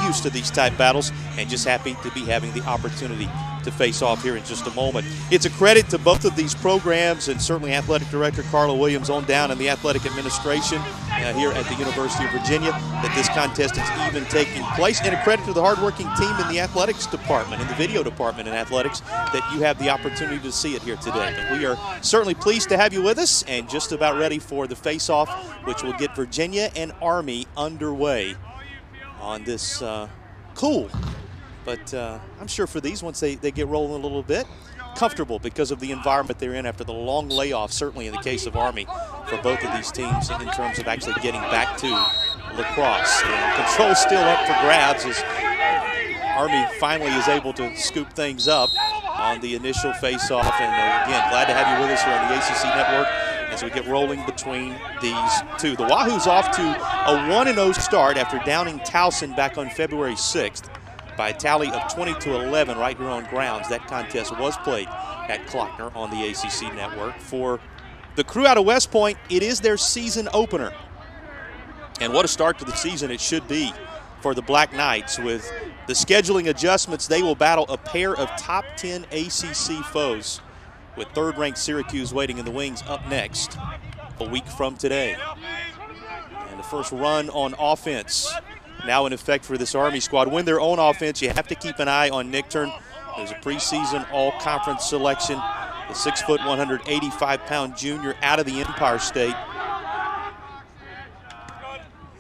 used to these type battles and just happy to be having the opportunity to face off here in just a moment. It's a credit to both of these programs and certainly Athletic Director Carla Williams on down and the athletic administration here at the University of Virginia that this contest is even taking place, and a credit to the hardworking team in the athletics department, in the video department in athletics, that you have the opportunity to see it here today. But we are certainly pleased to have you with us and just about ready for the face-off, which will get Virginia and Army underway on this cool, but I'm sure for these, once they get rolling a little bit, comfortable because of the environment they're in after the long layoff, certainly in the case of Army, for both of these teams in terms of actually getting back to lacrosse. And control still up for grabs as Army finally is able to scoop things up on the initial face-off. And again, glad to have you with us here on the ACC Network as we get rolling between these two. The Wahoos off to a 1-0 start after downing Towson back on February 6th. By a tally of 20-11 right here on grounds. That contest was played at Klockner on the ACC Network. For the crew out of West Point, it is their season opener. And what a start to the season it should be for the Black Knights. With the scheduling adjustments, they will battle a pair of top 10 ACC foes, with third-ranked Syracuse waiting in the wings up next a week from today. And the first run on offense now in effect for this Army squad. Win their own offense, you have to keep an eye on Nick Turn. There's a preseason all-conference selection, the 6', 185-pound junior out of the Empire State.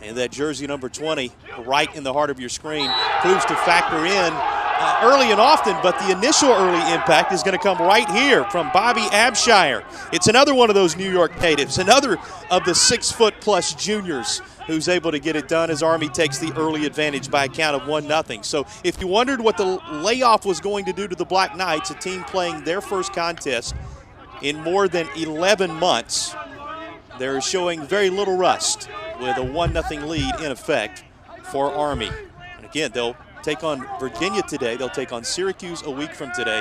And that jersey number 20, right in the heart of your screen, proves to factor in early and often, but the initial early impact is going to come right here from Bobby Abshire. It's another one of those New York natives, another of the 6-foot-plus juniors who's able to get it done as Army takes the early advantage by a count of 1-0. So if you wondered what the layoff was going to do to the Black Knights, a team playing their first contest in more than 11 months, they're showing very little rust with a 1-0 lead in effect for Army. And again, they'll take on Virginia today. They'll take on Syracuse a week from today.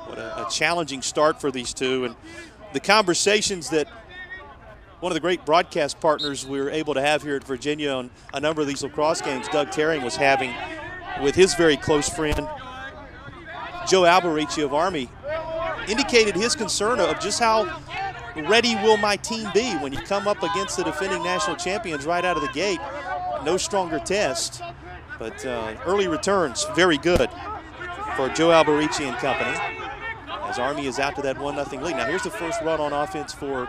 What a challenging start for these two. And the conversations that one of the great broadcast partners we were able to have here at Virginia on a number of these lacrosse games, Doug Terring, was having with his very close friend, Joe Alberici of Army, indicated his concern of just how ready will my team be when you come up against the defending national champions right out of the gate. No stronger test, but early returns very good for Joe Alberici and company as Army is out to that 1-0 lead. Now here's the first run on offense for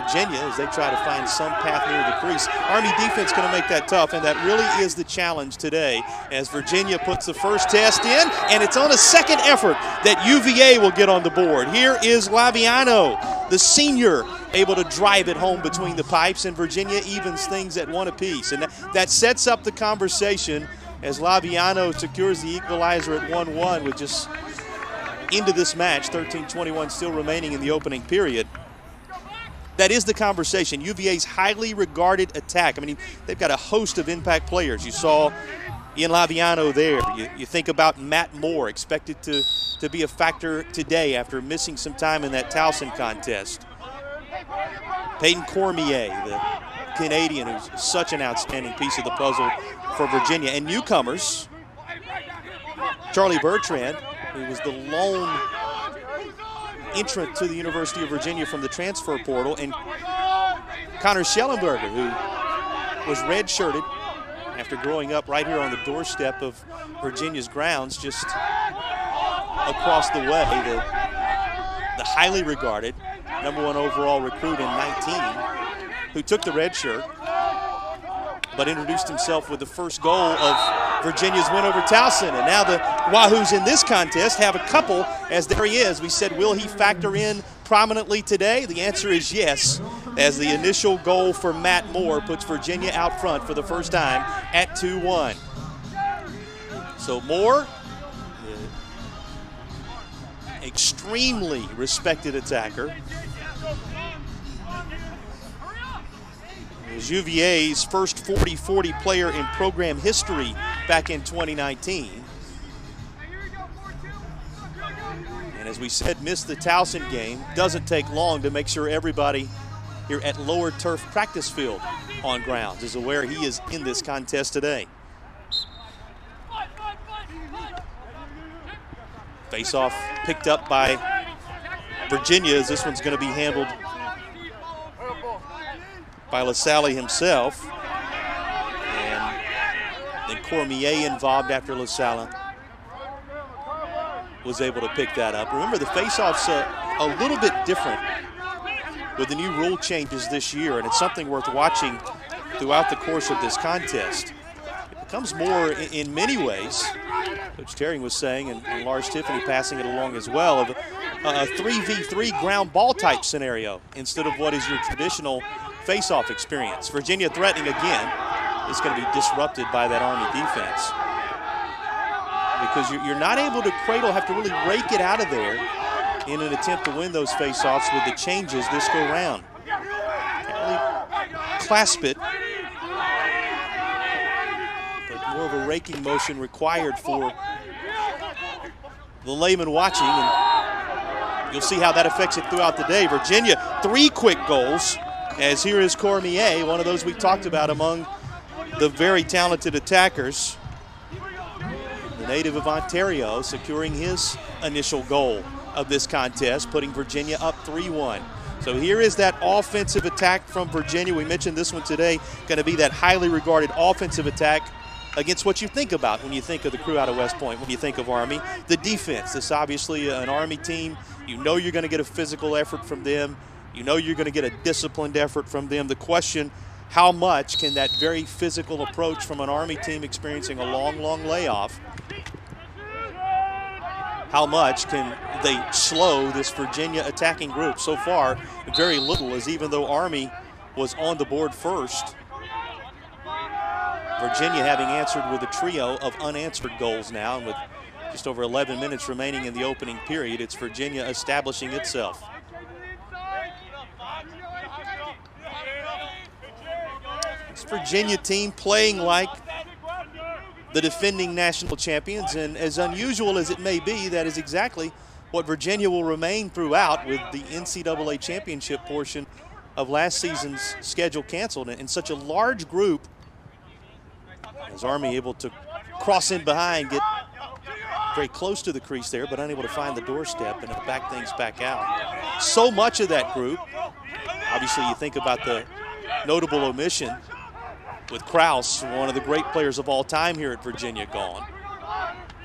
Virginia as they try to find some path near the crease. Army defense going to make that tough, and that really is the challenge today as Virginia puts the first test in, and it's on a second effort that UVA will get on the board. Here is Laviano, the senior, able to drive it home between the pipes, and Virginia evens things at 1 apiece. And that sets up the conversation as Laviano secures the equalizer at 1-1 with just into this match, 13:21 still remaining in the opening period. That is the conversation. UVA's highly regarded attack. I mean, they've got a host of impact players. You saw Ian Laviano there. You think about Matt Moore, expected to be a factor today after missing some time in that Towson contest. Peyton Cormier, the Canadian, who's such an outstanding piece of the puzzle for Virginia. And newcomers, Charlie Bertrand, who was the lone entrant to the University of Virginia from the transfer portal, and Connor Schellenberger, who was redshirted after growing up right here on the doorstep of Virginia's grounds just across the way. The highly regarded #1 overall recruit in 19, who took the red shirt, but introduced himself with the first goal of Virginia's win over Towson. And now the Wahoos in this contest have a couple, as there he is. We said, will he factor in prominently today? The answer is yes, as the initial goal for Matt Moore puts Virginia out front for the first time at 2-1. So Moore, extremely respected attacker, is UVA's first 40-40 player in program history back in 2019. And as we said, missed the Towson game. Doesn't take long to make sure everybody here at Lower Turf Practice Field on grounds is aware he is in this contest today. Face-off picked up by Virginia, as this one's going to be handled by LaSalle himself. And then Cormier involved after LaSalle was able to pick that up. Remember, the face-off's a little bit different with the new rule changes this year, and it's something worth watching throughout the course of this contest. It becomes more, in many ways, Coach Terring was saying, and Lars Tiffany passing it along as well, of a 3v3 ground ball type scenario instead of what is your traditional face-off experience. Virginia threatening again. It's going to be disrupted by that Army defense, because you're not able to cradle, have to really rake it out of there in an attempt to win those face-offs with the changes this go round. Can't really clasp it, but more of a raking motion required for the layman watching, and you'll see how that affects it throughout the day. Virginia, 3 quick goals, as here is Cormier, one of those we talked about among the very talented attackers. The native of Ontario securing his initial goal of this contest, putting Virginia up 3-1. So here is that offensive attack from Virginia. We mentioned this one today, going to be that highly regarded offensive attack against what you think about when you think of the crew out of West Point, when you think of Army. The defense, this is obviously an Army team. You know you're going to get a physical effort from them. You know you're going to get a disciplined effort from them. The question, how much can that very physical approach from an Army team experiencing a long, long layoff, how much can they slow this Virginia attacking group? So far, very little, as even though Army was on the board first, Virginia having answered with a trio of unanswered goals now, and with just over 11 minutes remaining in the opening period, it's Virginia establishing itself. This Virginia team playing like the defending national champions, and as unusual as it may be, that is exactly what Virginia will remain throughout, with the NCAA championship portion of last season's schedule canceled. And such a large group, as Army able to cross in behind, get very close to the crease there, but unable to find the doorstep and back things back out. So much of that group, obviously you think about the notable omission with Krause, one of the great players of all time here at Virginia, gone.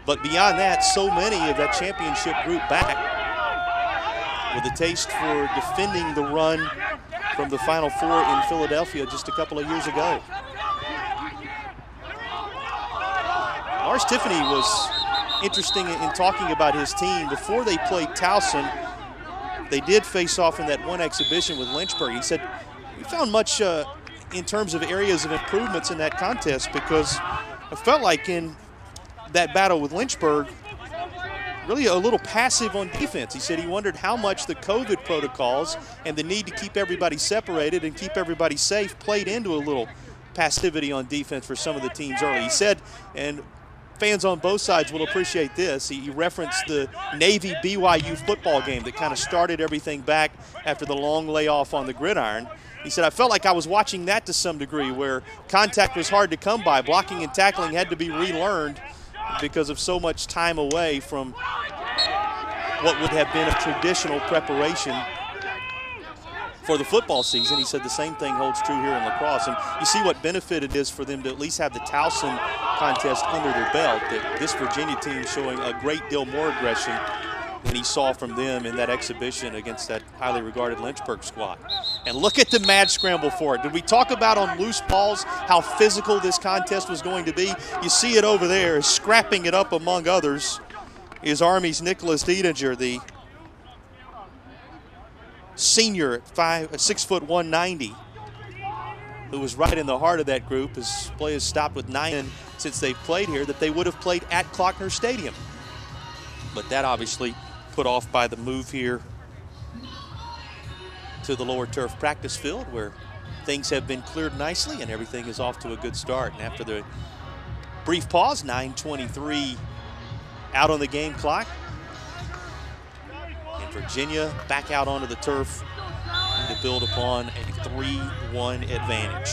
But beyond that, so many of that championship group back, with a taste for defending the run from the Final Four in Philadelphia just a couple of years ago. Lars Tiffany was interesting in talking about his team. Before they played Towson, they did face off in that one exhibition with Lynchburg. He said, we found much in terms of areas of improvements in that contest, because I felt like in that battle with Lynchburg, really a little passive on defense. He said he wondered how much the COVID protocols and the need to keep everybody separated and keep everybody safe played into a little passivity on defense for some of the teams early. He said, and fans on both sides will appreciate this, he referenced the Navy-BYU football game that kind of started everything back after the long layoff on the gridiron. He said, I felt like I was watching that to some degree, where contact was hard to come by. Blocking and tackling had to be relearned because of so much time away from what would have been a traditional preparation for the football season. He said the same thing holds true here in lacrosse. And you see what benefit it is for them to at least have the Towson contest under their belt, that this Virginia team showing a great deal more aggression than he saw from them in that exhibition against that highly regarded Lynchburg squad. And look at the mad scramble for it. Did we talk about on loose balls how physical this contest was going to be? You see it over there, scrapping it up among others is Army's Nicholas Diedinger, the senior at 6 foot 190, who was right in the heart of that group. His play has stopped with 9 since they've played here that they would have played at Klockner Stadium. But that obviously put off by the move here to the lower turf practice field, where things have been cleared nicely and everything is off to a good start. And after the brief pause, 9:23 out on the game clock, and Virginia back out onto the turf to build upon a 3-1 advantage.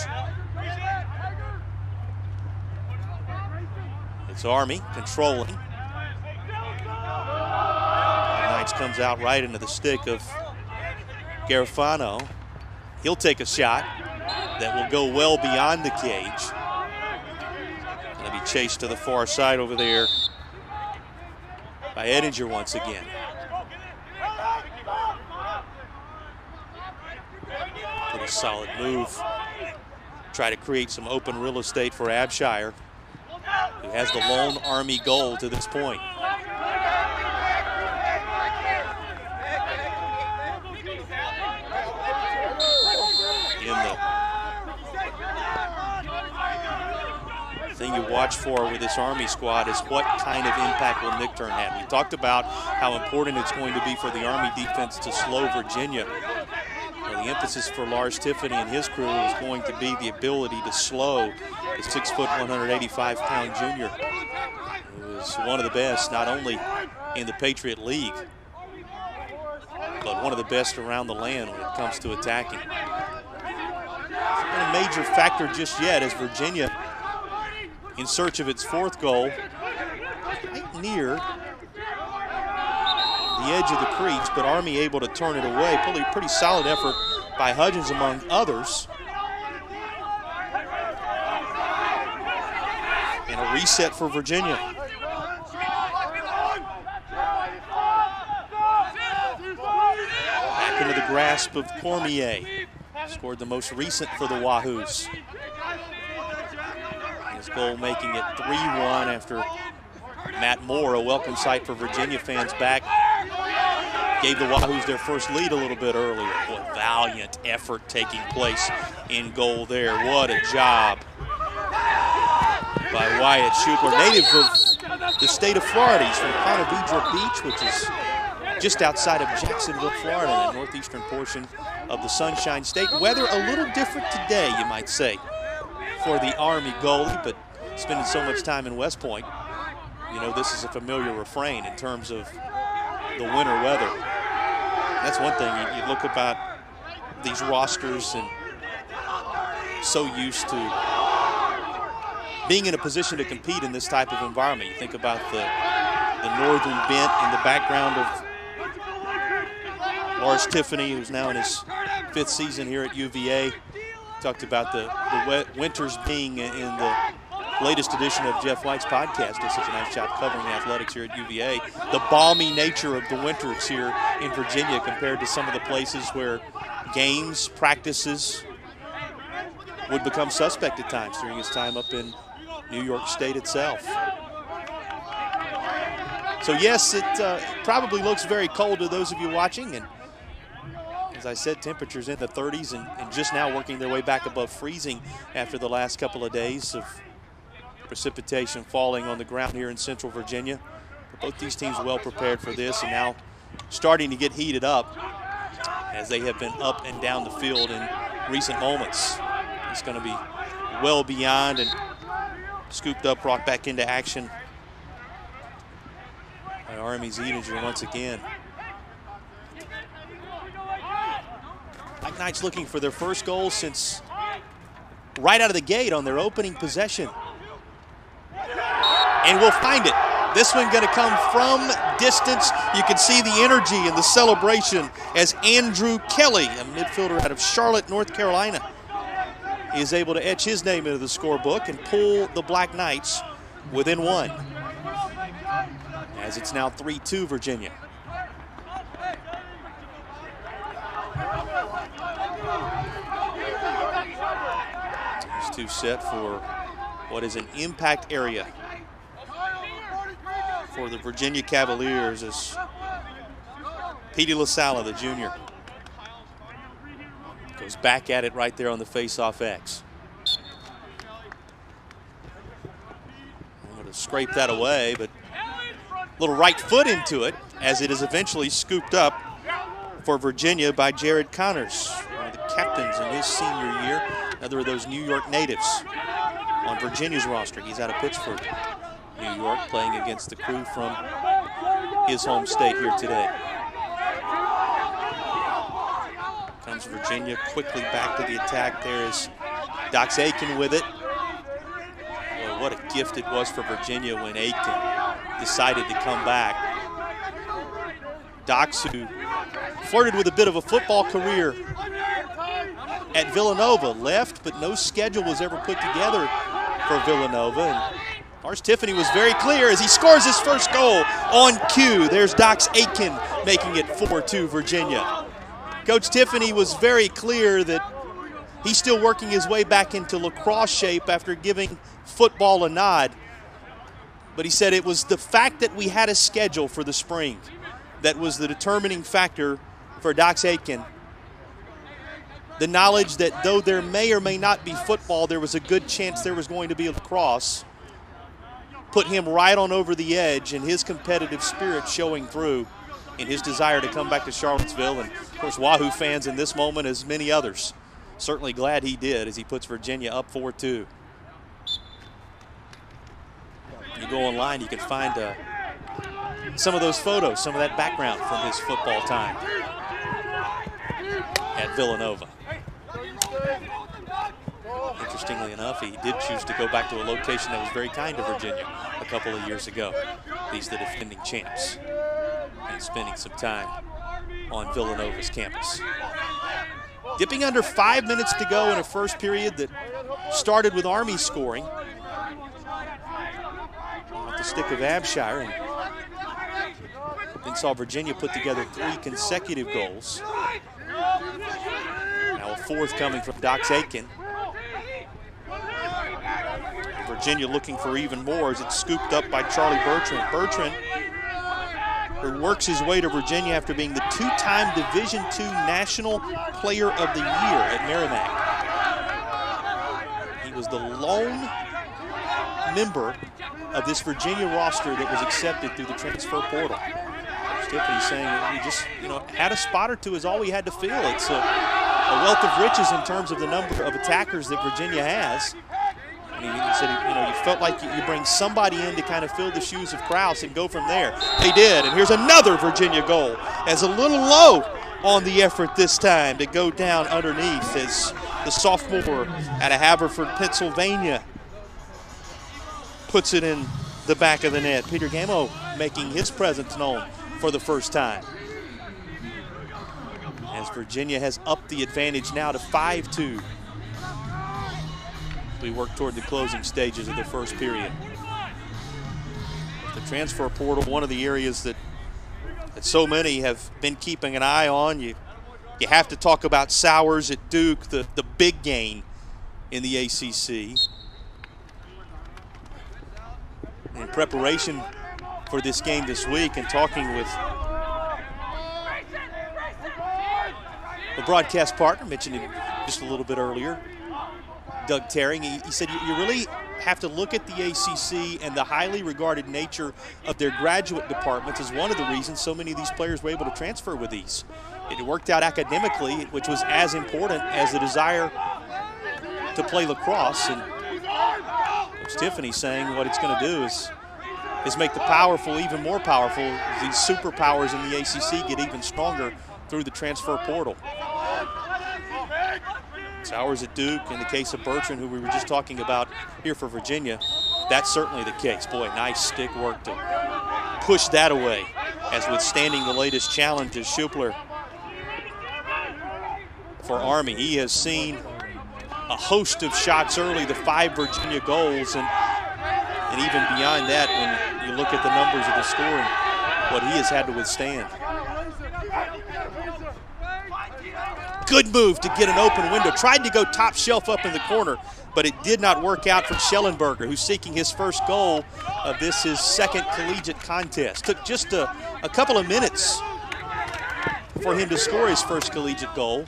It's Army controlling. Knights comes out right into the stick of Garofano. He'll take a shot that will go well beyond the cage. Going to be chased to the far side over there by Edinger once again. Pretty solid move. Try to create some open real estate for Abshire, who has the lone Army goal to this point. The thing you watch for with this Army squad is what kind of impact will Nick Turn have. We talked about how important it's going to be for the Army defense to slow Virginia. Well, the emphasis for Lars Tiffany and his crew is going to be the ability to slow the 6 foot, 185-pound junior, who is one of the best, not only in the Patriot League, but one of the best around the land when it comes to attacking. It's been a major factor just yet as Virginia, in search of its fourth goal, right near the edge of the crease, but Army able to turn it away. Pretty solid effort by Hudgens among others. And a reset for Virginia. Back into the grasp of Cormier. Scored the most recent for the Wahoos. His goal making it 3-1 after Matt Moore, a welcome sight for Virginia fans back, gave the Wahoos their first lead a little bit earlier. What valiant effort taking place in goal there. What a job by Wyatt Schukler, native of the state of Florida. He's from Ponte Vedra Beach, which is just outside of Jacksonville, Florida, the northeastern portion of the Sunshine State. Weather a little different today, you might say, for the Army goalie, but spending so much time in West Point, you know, this is a familiar refrain in terms of the winter weather. That's one thing you look about these rosters and so used to being in a position to compete in this type of environment. You think about the northern bent in the background of Lars Tiffany, who's now in his 5th season here at UVA. Talked about the winters being in the latest edition of Jeff White's podcast. Did such a nice job covering athletics here at UVA. The balmy nature of the winters here in Virginia compared to some of the places where games, practices would become suspect at times during his time up in New York State itself. So yes, it probably looks very cold to those of you watching, and as I said, temperatures in the 30s and just now working their way back above freezing after the last couple of days of precipitation falling on the ground here in Central Virginia. But both these teams well prepared for this and now starting to get heated up as they have been up and down the field in recent moments. It's going to be well beyond and scooped up, brought back into action by Army's Edinger once again. Black Knights looking for their first goal since right out of the gate on their opening possession. And we'll find it. This one going to come from distance. You can see the energy and the celebration as Andrew Kelly, a midfielder out of Charlotte, North Carolina, is able to etch his name into the scorebook and pull the Black Knights within one. As it's now 3-2 Virginia. These two set for what is an impact area for the Virginia Cavaliers as Petey LaSala, the junior, goes back at it right there on the face-off X. I'm going to scrape that away, but a little right foot into it as it is eventually scooped up for Virginia by Jared Connors, one of the captains in his senior year, another of those New York natives on Virginia's roster. He's out of Pittsburgh, New York, playing against the crew from his home state here today. Comes Virginia quickly back to the attack. There is Dox Aiken with it. Boy, what a gift it was for Virginia when Aiken decided to come back. Dox, who flirted with a bit of a football career at Villanova, left, but no schedule was ever put together for Villanova. And Lars Tiffany was very clear as he scores his first goal on cue. There's Dox Aitken making it 4-2 Virginia. Coach Tiffany was very clear that he's still working his way back into lacrosse shape after giving football a nod. But he said it was the fact that we had a schedule for the spring that was the determining factor for Dox Aitken. The knowledge that though there may or may not be football, there was a good chance there was going to be lacrosse, put him right on over the edge, and his competitive spirit showing through in his desire to come back to Charlottesville. And of course, Wahoo fans in this moment, as many others, certainly glad he did as he puts Virginia up 4-2. You go online, you can find some of those photos, some of that background from his football time at Villanova. Interestingly enough, he did choose to go back to a location that was very kind to Virginia a couple of years ago. He's the defending champs and spending some time on Villanova's campus. Dipping under 5 minutes to go in a first period that started with Army scoring at the stick of Abshire, and then saw Virginia put together 3 consecutive goals. Now a fourth coming from Dox Aitken. Virginia looking for even more as it's scooped up by Charlie Bertrand. Bertrand, who works his way to Virginia after being the 2-time Division II National Player of the Year at Merrimack. He was the lone member of this Virginia roster that was accepted through the transfer portal. Tiffany's saying we just, had a spot or two is all we had to fill. It's a wealth of riches in terms of the number of attackers that Virginia has. And he said, you felt like you bring somebody in to kind of fill the shoes of Krause and go from there. They did, and here's another Virginia goal. As a little low on the effort this time to go down underneath as the sophomore out of Haverford, Pennsylvania, puts it in the back of the net. Peter Gamo making his presence known for the first time, as Virginia has upped the advantage now to 5-2. We work toward the closing stages of the first period. The transfer portal, one of the areas that so many have been keeping an eye on. You have to talk about Sowers at Duke, the big gain in the ACC. In preparation for this game this week and talking with the broadcast partner, mentioned him just a little bit earlier, Doug Terring, he said you really have to look at the ACC and the highly regarded nature of their graduate departments as one of the reasons so many of these players were able to transfer with ease. It worked out academically, which was as important as the desire to play lacrosse. And Coach Tiffany saying what it's going to do is make the powerful even more powerful. These superpowers in the ACC get even stronger through the transfer portal. Sowers at Duke, in the case of Bertrand, who we were just talking about here for Virginia, that's certainly the case. Boy, nice stick work to push that away as withstanding the latest challenges. Schupler for Army. He has seen a host of shots early, the 5 Virginia goals, and even beyond that when you look at the numbers of the scoring, what he has had to withstand. Good move to get an open window. Tried to go top shelf up in the corner, but it did not work out for Schellenberger, who's seeking his first goal of his second collegiate contest. Took just a couple of minutes for him to score his first collegiate goal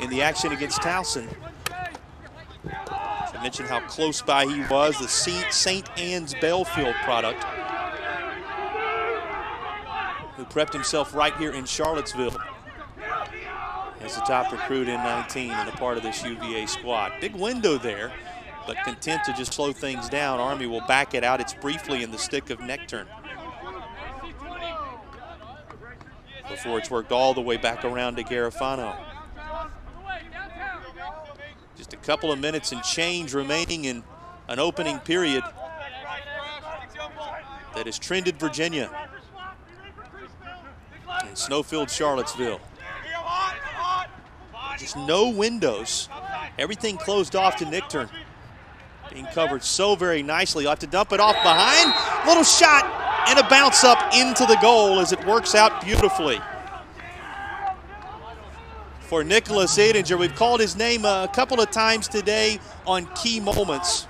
in the action against Towson. I mentioned how close by he was, the St. Anne's Belfield product, who prepped himself right here in Charlottesville as the top recruit in 19 and a part of this UVA squad. Big window there, but content to just slow things down. Army will back it out. It's briefly in the stick of Nectarn before it's worked all the way back around to Garofano. Just a couple of minutes and change remaining in an opening period that has trended Virginia. And Snowfield, Charlottesville. Just no windows. Everything closed off to Nickturn. Being covered so very nicely. You'll have to dump it off behind. Little shot and a bounce up into the goal as it works out beautifully. For Nicholas Adinger, we've called his name a couple of times today on key moments.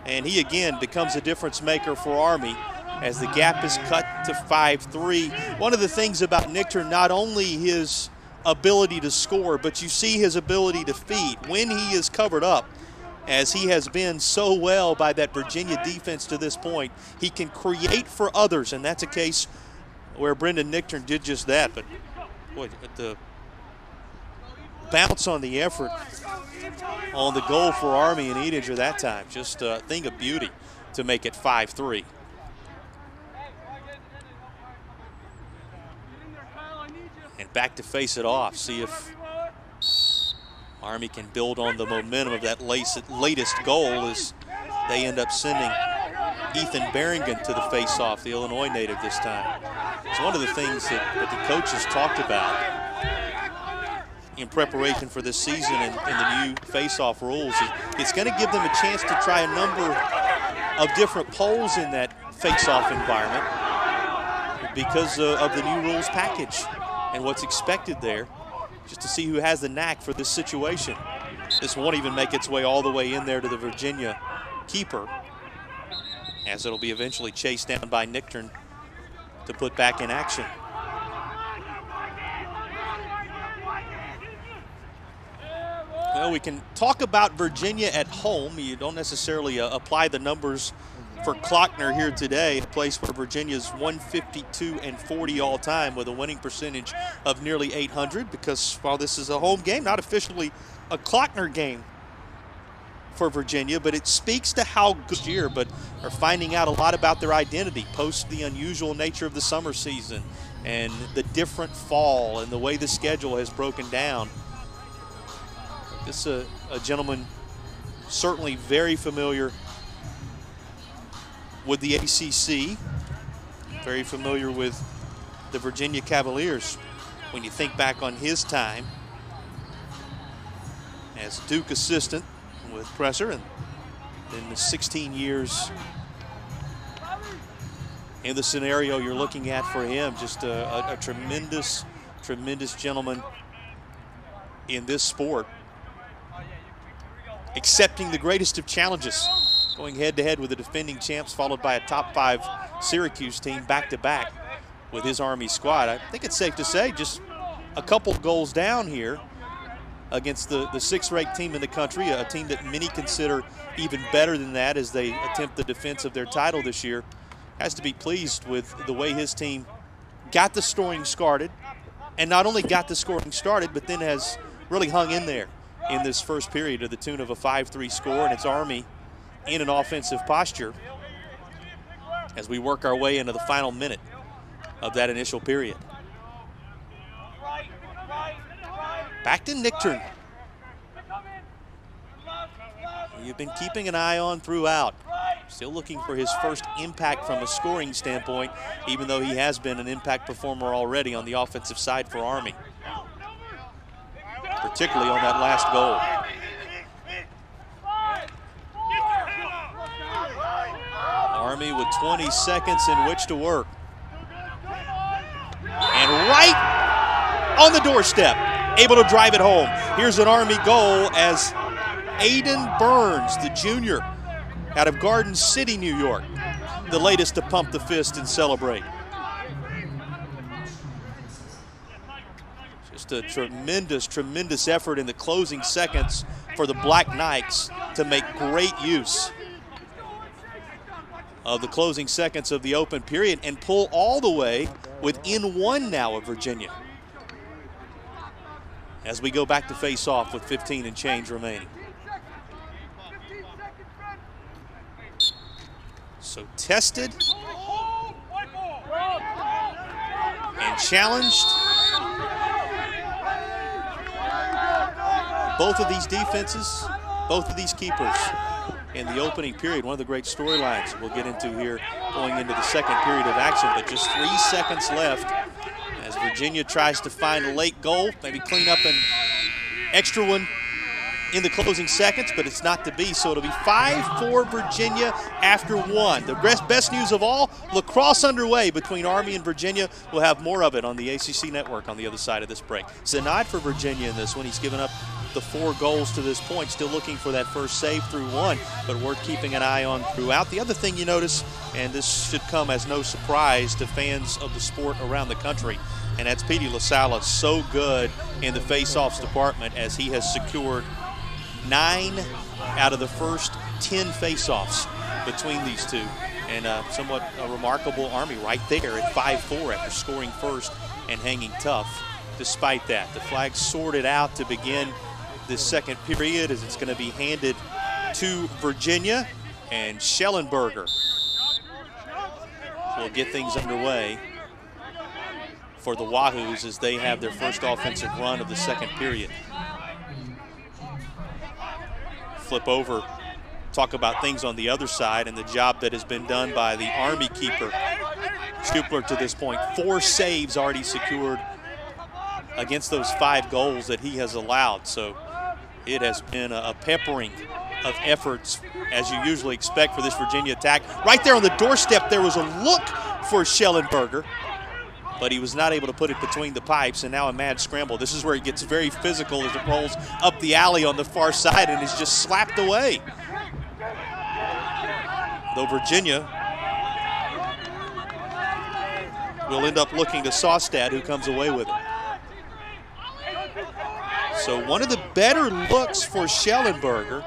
And he again becomes a difference maker for Army as the gap is cut to 5-3. One of the things about Nickturn, not only his ability to score, but you see his ability to feed. When he is covered up, as he has been so well by that Virginia defense to this point, he can create for others, and that's a case where Brendan Nickturn did just that. But boy, the bounce on the effort on the goal for Army and Edinger that time, just a thing of beauty to make it 5-3. And back to face it off, see if Army can build on the momentum of that latest goal as they end up sending Ethan Berringen to the face-off, the Illinois native this time. It's one of the things that the coaches talked about in preparation for this season and the new face-off rules. It's going to give them a chance to try a number of different polls in that face-off environment because of the new rules package and what's expected there, just to see who has the knack for this situation. This won't even make its way all the way in there to the Virginia keeper, as it'll be eventually chased down by Nickturn to put back in action. Well, we can talk about Virginia at home. You don't necessarily apply the numbers for Klockner here today, a place where Virginia's 152-40 all time with a winning percentage of nearly 800, because while this is a home game, not officially a Klockner game for Virginia, but it speaks to how good year, but are finding out a lot about their identity post the unusual nature of the summer season and the different fall and the way the schedule has broken down. This is a gentleman certainly very familiar with the ACC, very familiar with the Virginia Cavaliers when you think back on his time as Duke assistant with Presser, and then the 16 years in the scenario you're looking at for him. Just a tremendous, tremendous gentleman in this sport, accepting the greatest of challenges, going head-to-head with the defending champs, followed by a top-5 Syracuse team back-to-back with his Army squad. I think it's safe to say just a couple goals down here against the 6th-ranked team in the country, a team that many consider even better than that as they attempt the defense of their title this year. Has to be pleased with the way his team got the scoring started, and not only got the scoring started, but then has really hung in there in this first period to the tune of a 5-3 score, and it's Army in an offensive posture as we work our way into the final minute of that initial period. Back to Nickturn. You've been keeping an eye on throughout. Still looking for his first impact from a scoring standpoint, even though he has been an impact performer already on the offensive side for Army, particularly on that last goal. Army with 20 seconds in which to work. And right on the doorstep, able to drive it home. Here's an Army goal as Aiden Burns, the junior out of Garden City, New York, the latest to pump the fist and celebrate. Just a tremendous, tremendous effort in the closing seconds for the Black Knights to make great use of the closing seconds of the open period and pull all the way within one now of Virginia as we go back to face off with 15 and change remaining. So tested and challenged. Both of these defenses, both of these keepers in the opening period. One of the great storylines we'll get into here going into the second period of action, but just 3 seconds left as Virginia tries to find a late goal, maybe clean up an extra one in the closing seconds, but it's not to be, so it'll be 5-4 Virginia after one. The best news of all, lacrosse underway between Army and Virginia. We'll have more of it on the ACC Network on the other side of this break. Zenod for Virginia in this one. He's given up the 4 goals to this point, still looking for that first save through one, but worth keeping an eye on throughout. The other thing you notice, and this should come as no surprise to fans of the sport around the country, and that's Petey LaSala, so good in the face-offs department as he has secured 9 out of the first 10 face-offs between these two. And somewhat a remarkable Army right there at 5-4 after scoring first and hanging tough despite that. The flag sorted out to begin this second period as it's going to be handed to Virginia, and Schellenberger will get things underway for the Wahoos as they have their first offensive run of the second period. Flip over, talk about things on the other side and the job that has been done by the Army keeper, Stupler, to this point. 4 saves already secured against those 5 goals that he has allowed. So it has been a peppering of efforts, as you usually expect for this Virginia attack. Right there on the doorstep, there was a look for Schellenberger, but he was not able to put it between the pipes, and now a mad scramble. This is where it gets very physical as it rolls up the alley on the far side and is just slapped away. Though Virginia will end up looking to Sostad, who comes away with it. So one of the better looks for Schellenberger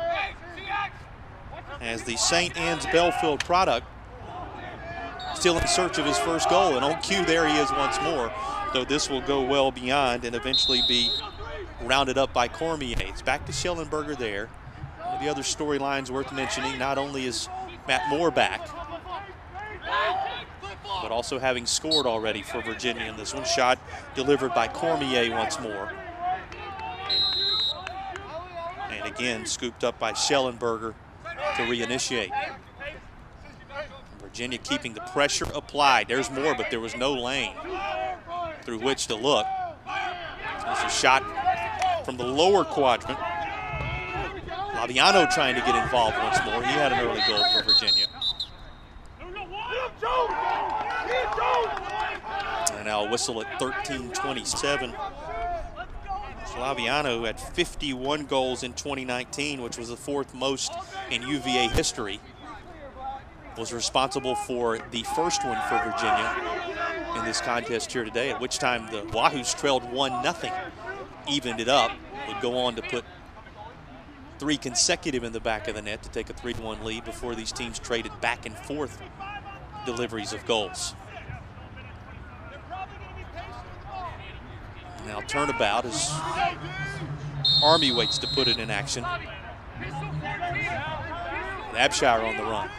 as the St. Anne's Belfield product still in search of his first goal, and on cue there he is once more, though this will go well beyond and eventually be rounded up by Cormier. It's back to Schellenberger there. One of the other storylines worth mentioning, not only is Matt Moore back, but also having scored already for Virginia in this one. Shot delivered by Cormier once more. And again, scooped up by Schellenberger to reinitiate. Virginia keeping the pressure applied. There's more, but there was no lane through which to look. There's a shot from the lower quadrant. Laviano trying to get involved once more. He had an early goal for Virginia. And now a whistle at 13:27. Laviano had 51 goals in 2019, which was the 4th most in UVA history. Was responsible for the first one for Virginia in this contest here today, at which time the Wahoos trailed 1-0, evened it up, would go on to put 3 consecutive in the back of the net to take a 3-1 lead before these teams traded back and forth deliveries of goals. Now turnabout as Army waits to put it in action. Abshire on the run.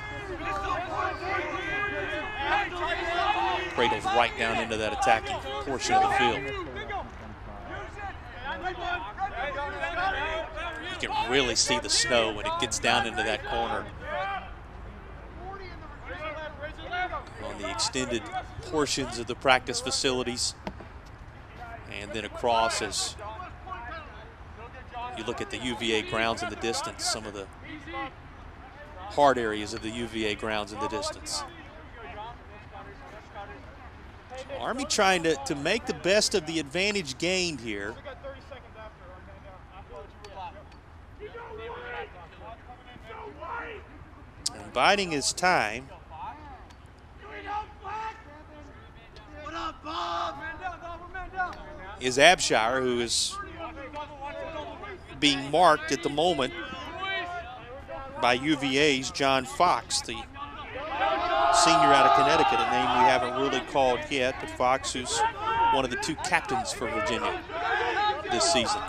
Cradles right down into that attacking portion of the field. You can really see the snow when it gets down into that corner. On the extended portions of the practice facilities. And then across as you look at the UVA grounds in the distance, some of the hard areas of the UVA grounds in the distance. Army trying to make the best of the advantage gained here. And biding his time. Is Abshire, who is being marked at the moment by UVA's John Fox, the senior out of Connecticut, a name we haven't really called yet, but Fox, who's one of the 2 captains for Virginia this season.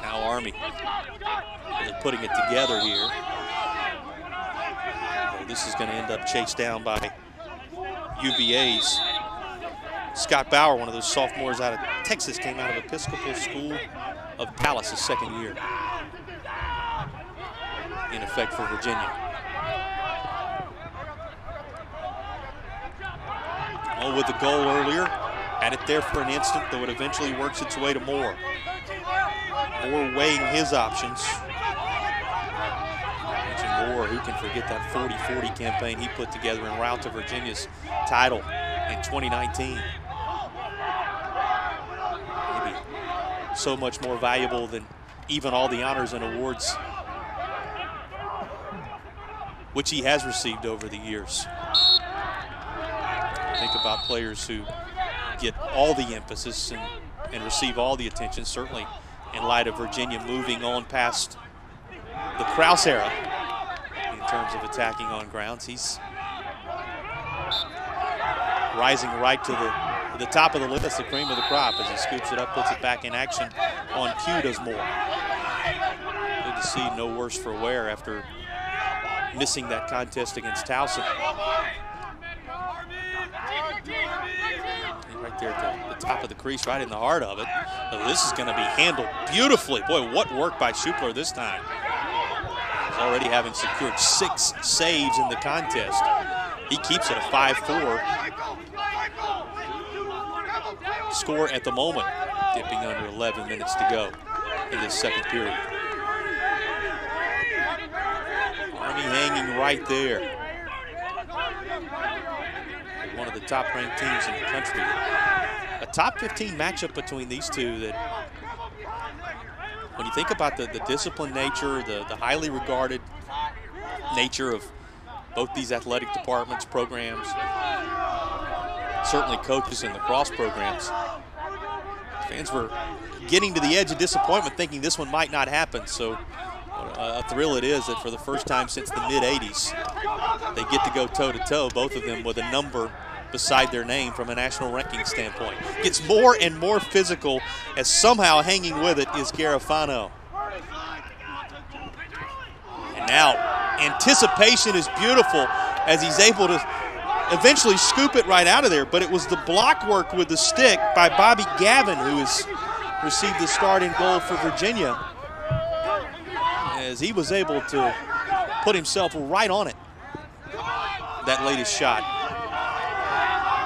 Now Army really putting it together here. Well, this is going to end up chased down by UVA's Scott Bauer, one of those sophomores out of Texas, came out of Episcopal School of Dallas, his second year in effect for Virginia. Oh, with the goal earlier. Had it there for an instant, though it eventually works its way to Moore. Moore weighing his options. Moore, who can forget that 40-40 campaign he put together en route to Virginia's title in 2019. Maybe so much more valuable than even all the honors and awards which he has received over the years. Think about players who get all the emphasis and receive all the attention, certainly in light of Virginia moving on past the Krause era in terms of attacking on grounds. He's rising right to the top of the list, the cream of the crop, as he scoops it up, puts it back in action on cue, does Moore. Good to see no worse for wear after missing that contest against Towson. Right there at the top of the crease, right in the heart of it. So this is going to be handled beautifully. Boy, what work by Schupler this time. He's already having secured 6 saves in the contest. He keeps it a 5-4 score at the moment, dipping under 11 minutes to go in this second period. Army hanging right there. One of the top-ranked teams in the country. A top 15 matchup between these two that, when you think about the disciplined nature, the highly regarded nature of both these athletic departments, programs, certainly coaches in the lacrosse programs, fans were getting to the edge of disappointment thinking this one might not happen. So a thrill it is that for the first time since the mid-'80s, they get to go toe-to-toe, both of them with a number beside their name from a national ranking standpoint. Gets more and more physical as somehow hanging with it is Garofano. And now anticipation is beautiful as he's able to eventually scoop it right out of there, but it was the block work with the stick by Bobby Gavin who has received the start in goal for Virginia, as he was able to put himself right on it. That latest shot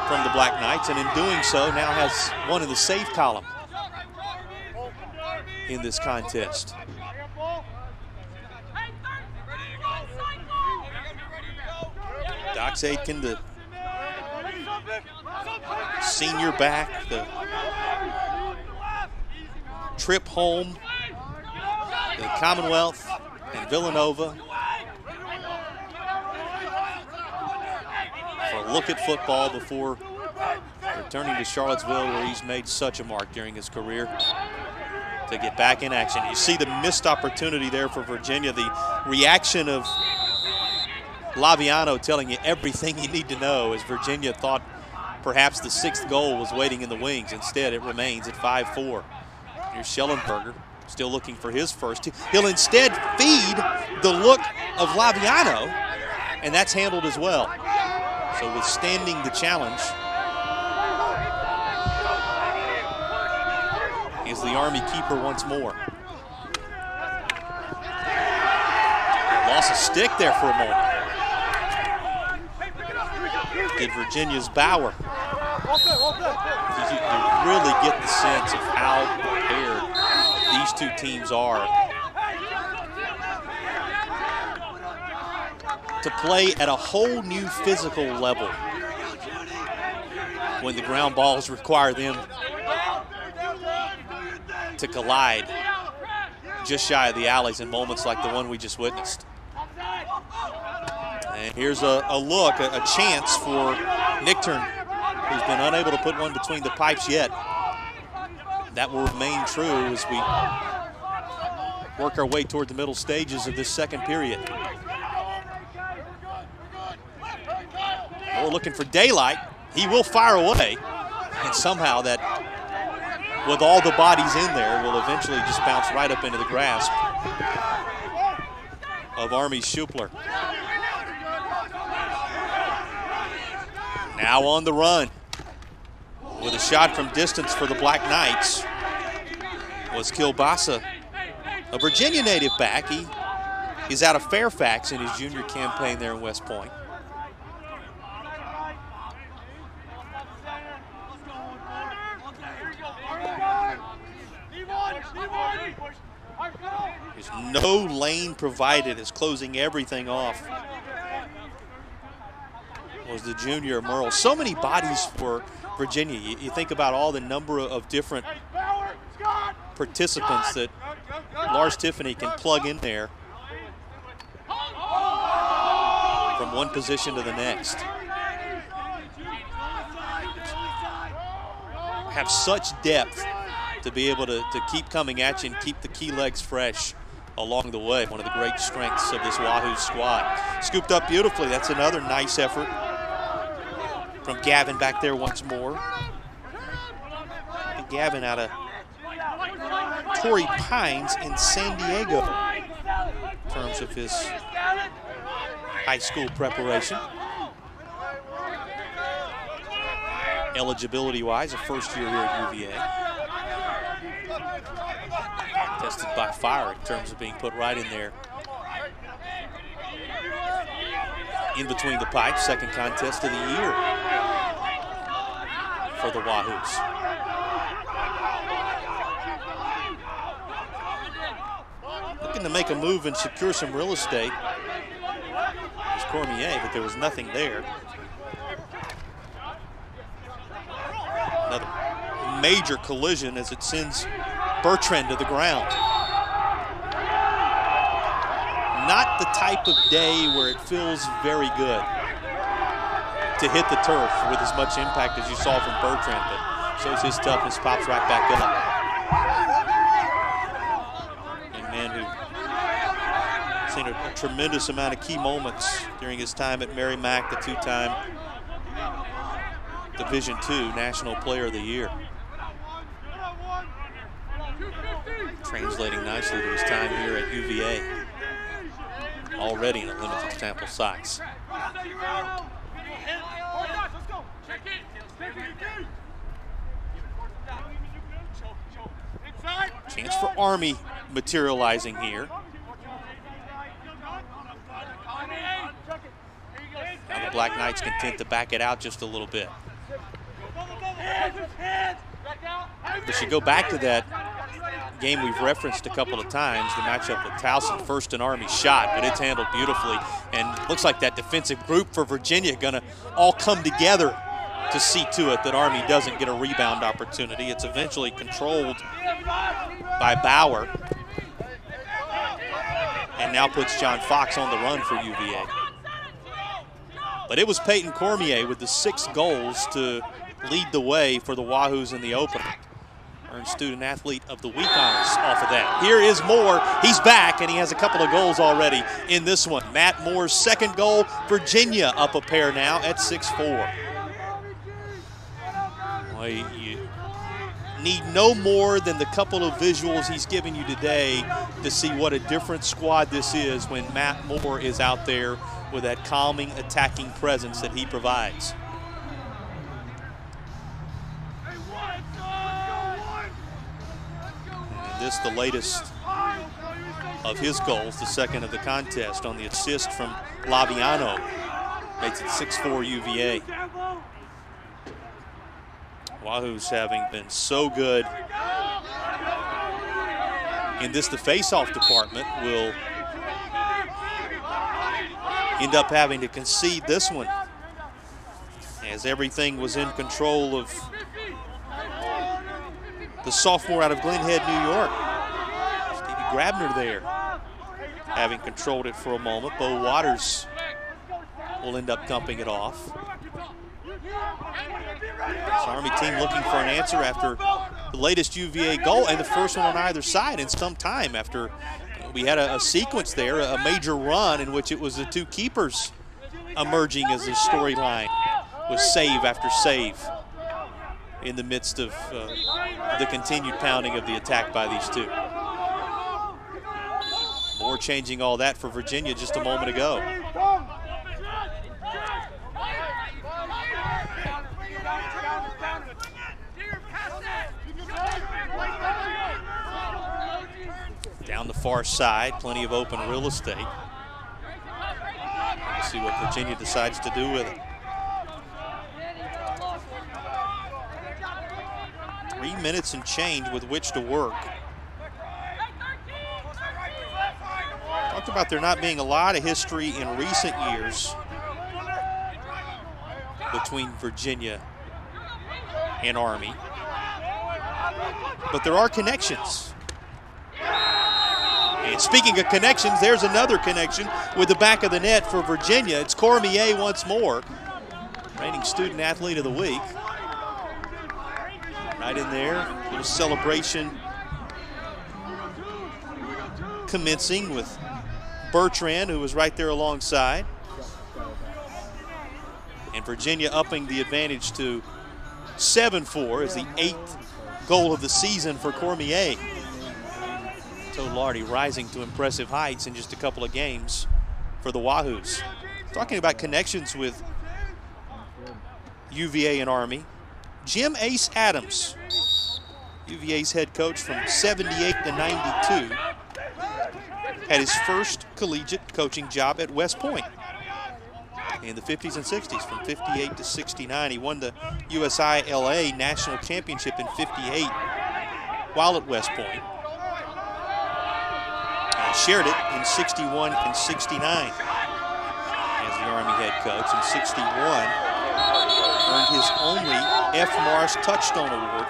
from the Black Knights, and in doing so now has one in the save column in this contest. Dox Aitken, the senior back, the trip home, the Commonwealth and Villanova for a look at football before returning to Charlottesville, where he's made such a mark during his career, to get back in action. You see the missed opportunity there for Virginia, the reaction of Laviano telling you everything you need to know, as Virginia thought perhaps the 6th goal was waiting in the wings. Instead, it remains at 5-4. Here's Schellenberger, still looking for his first. He'll instead feed the look of Laviano, and that's handled as well. So withstanding the challenge is the Army keeper once more. Lost a stick there for a moment. Did Virginia's Bauer. You really get the sense of how prepared these two teams are to play at a whole new physical level when the ground balls require them to collide just shy of the alleys in moments like the one we just witnessed. And here's a look, a chance for Nichtern, who's been unable to put one between the pipes yet. That will remain true as we work our way toward the middle stages of this second period. We're looking for daylight. He will fire away, and somehow that, with all the bodies in there, will eventually just bounce right up into the grasp of Army's Schupler. Now on the run with a shot from distance for the Black Knights was Kilbasa, a Virginia native back. He is out of Fairfax in his junior campaign there in West Point. no lane provided, is closing everything off. Was the junior Merle. So many bodies for Virginia. You think about all the number of different participants that Lars Tiffany can plug in there from one position to the next. Have such depth to be able to keep coming at you and keep the key legs fresh along the way. One of the great strengths of this Wahoo squad. Scooped up beautifully. That's another nice effort from Gavin back there once more. And Gavin out of Torrey Pines in San Diego in terms of his high school preparation. Eligibility-wise, a first year here at UVA. Tested by fire in terms of being put right in there. In between the pipes, second contest of the year for the Wahoos. Looking to make a move and secure some real estate was Cormier, but there was nothing there. Another major collision as it sends Bertrand to the ground. Not the type of day where it feels very good to hit the turf with as much impact as you saw from Bertrand, but shows his toughness, pops right back up. And man who seen a tremendous amount of key moments during his time at Merrimack, the two-time Division II National Player of the Year. Translating nicely to his time here at UVA. Already in a limited sample size. Chance for Army materializing here. Now the Black Knights content to back it out just a little bit. But you go back to that game we've referenced a couple of times, the matchup with Towson, first an Army shot, but it's handled beautifully. And looks like that defensive group for Virginia gonna all come together to see to it that Army doesn't get a rebound opportunity. It's eventually controlled by Bauer. And now puts John Fox on the run for UVA. But it was Peyton Cormier with the 6 goals to lead the way for the Wahoos in the opener. Earned Student Athlete of the Week honors off of that. Here is Moore. He's back, and he has a couple of goals already in this one. Matt Moore's second goal. Virginia up a pair now at 6-4. Well, you need no more than the couple of visuals he's given you today to see what a different squad this is when Matt Moore is out there with that calming, attacking presence that he provides. This the latest of his goals, the second of the contest on the assist from Laviano. Makes it 6-4 UVA. Wahoos having been so good in this, the face-off department, will end up having to concede this one as everything was in control of the sophomore out of Glen Head, New York. Stevie Grabner there, having controlled it for a moment. Bo Waters will end up dumping it off. This Army team looking for an answer after the latest UVA goal and the first one on either side in some time, after we had a sequence there, a major run in which it was the two keepers emerging as a storyline with save after save in the midst of the continued pounding of the attack by these two. Moore changing all that for Virginia just a moment ago. Down the far side, plenty of open real estate. Let's see what Virginia decides to do with it. 3 minutes and change with which to work. Talked about there not being a lot of history in recent years between Virginia and Army, but there are connections. And speaking of connections, there's another connection with the back of the net for Virginia. It's Cormier once more, reigning student athlete of the week. Right in there, little celebration commencing with Bertrand, who was right there alongside. And Virginia upping the advantage to 7-4 as the 8th goal of the season for Cormier. Tolardi rising to impressive heights in just a couple of games for the Wahoos. Talking about connections with UVA and Army, Jim Ace Adams, UVA's head coach from 78 to 92, had his first collegiate coaching job at West Point in the 50s and 60s, from 58 to 69. He won the USILA National Championship in 58 while at West Point. And shared it in 61 and 69 as the Army head coach. In 61, earned his only F. Morris Touchstone Award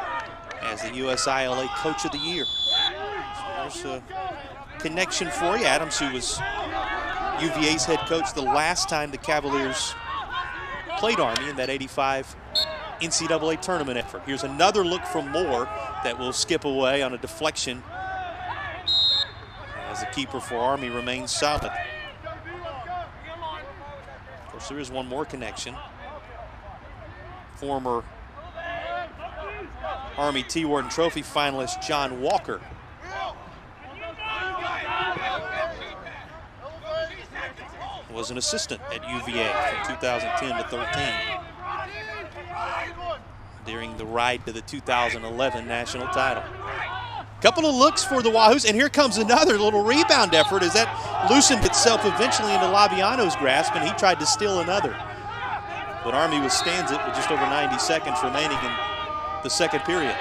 as the USILA Coach of the Year. So there's a connection for you. Adams, who was UVA's head coach the last time the Cavaliers played Army in that 85 NCAA tournament effort. Here's another look from Moore that will skip away on a deflection as the keeper for Army remains solid. Of course, there is one more connection. Former Army T. Wharton Trophy finalist John Walker was an assistant at UVA from 2010 to 13 during the ride to the 2011 national title. Couple of looks for the Wahoos, and here comes another little rebound effort as that loosened itself eventually into Laviano's grasp, and he tried to steal another. But Army withstands it with just over 90 seconds remaining in the second period.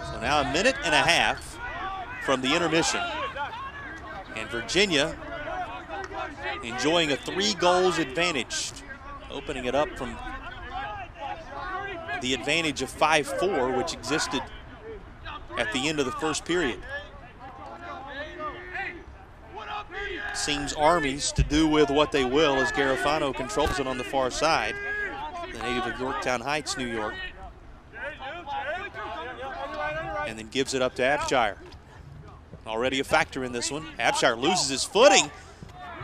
So now a minute and a half from the intermission. And Virginia enjoying a 3 goals advantage, opening it up from the advantage of 5-4, which existed at the end of the first period. Seems Army's to do with what they will as Garofano controls it on the far side, the native of Yorktown Heights, New York, and then gives it up to Abshire. Already a factor in this one. Abshire loses his footing,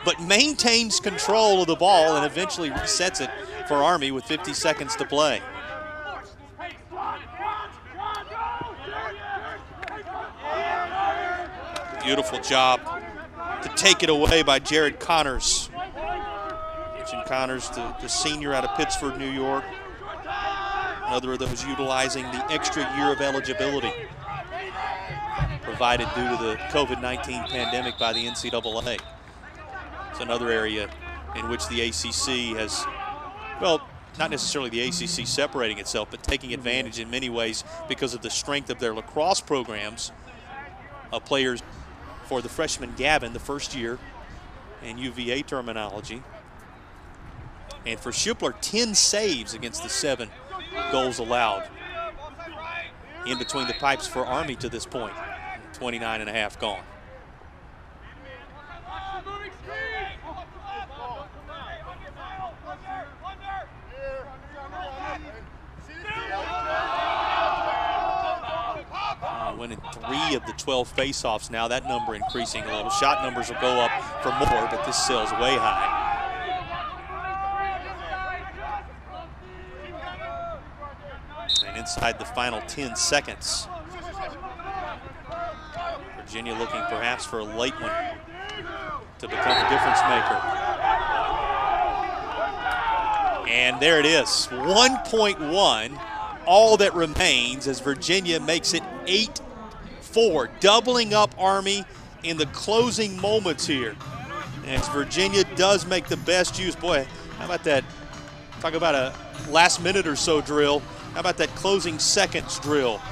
but maintains control of the ball and eventually resets it for Army with 50 seconds to play. Beautiful job to take it away by Jared Connors. Mentioned Connors, the senior out of Pittsford, New York. Another of those utilizing the extra year of eligibility provided due to the COVID-19 pandemic by the NCAA. It's another area in which the ACC has, well, not necessarily the ACC separating itself, but taking advantage in many ways because of the strength of their lacrosse programs of players for the freshman Gavin, the first year in UVA terminology. And for Schippler, 10 saves against the 7 goals allowed in between the pipes for Army to this point. 29 and a half gone. Winning 3 of the 12 face-offs now, that number increasing a little. Shot numbers will go up for more, but this sails way high. And inside the final 10 seconds, Virginia looking perhaps for a late one to become a difference maker. And there it is, 1.1, all that remains as Virginia makes it 8-4, doubling up Army in the closing moments here. As Virginia does make the best use. Boy, how about that? Talk about a last minute or so drill. How about that closing seconds drill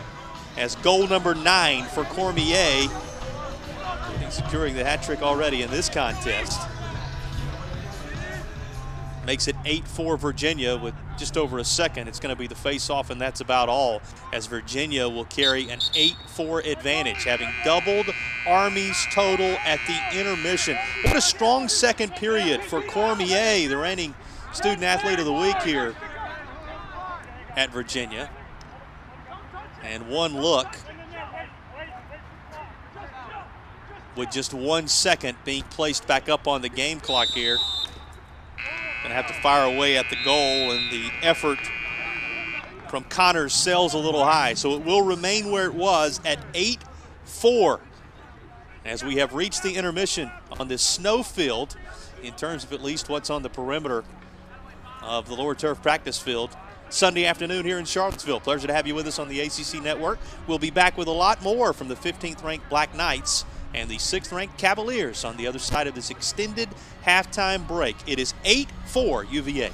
as goal number 9 for Cormier, securing the hat trick already in this contest. Makes it 8-4 Virginia with just over a second. It's going to be the face-off, and that's about all, as Virginia will carry an 8-4 advantage, having doubled Army's total at the intermission. What a strong second period for Cormier, the reigning Student Athlete of the Week here at Virginia. And one look, with just 1 second being placed back up on the game clock here. Gonna have to fire away at the goal, and the effort from Connors sails a little high. So it will remain where it was at 8-4 as we have reached the intermission on this snow field in terms of at least what's on the perimeter of the lower turf practice field. Sunday afternoon here in Charlottesville. Pleasure to have you with us on the ACC Network. We'll be back with a lot more from the 15th ranked Black Knights and the 6th ranked Cavaliers on the other side of this extended halftime break. It is 8-4 UVA.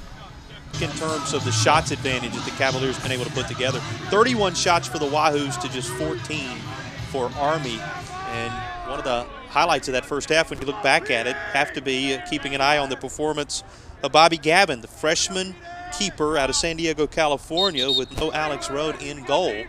In terms of the shots advantage that the Cavaliers have been able to put together, 31 shots for the Wahoos to just 14 for Army. And one of the highlights of that first half, when you look back at it, have to be keeping an eye on the performance of Bobby Gavin, the freshman keeper out of San Diego, California, with no Alex Rode in goal.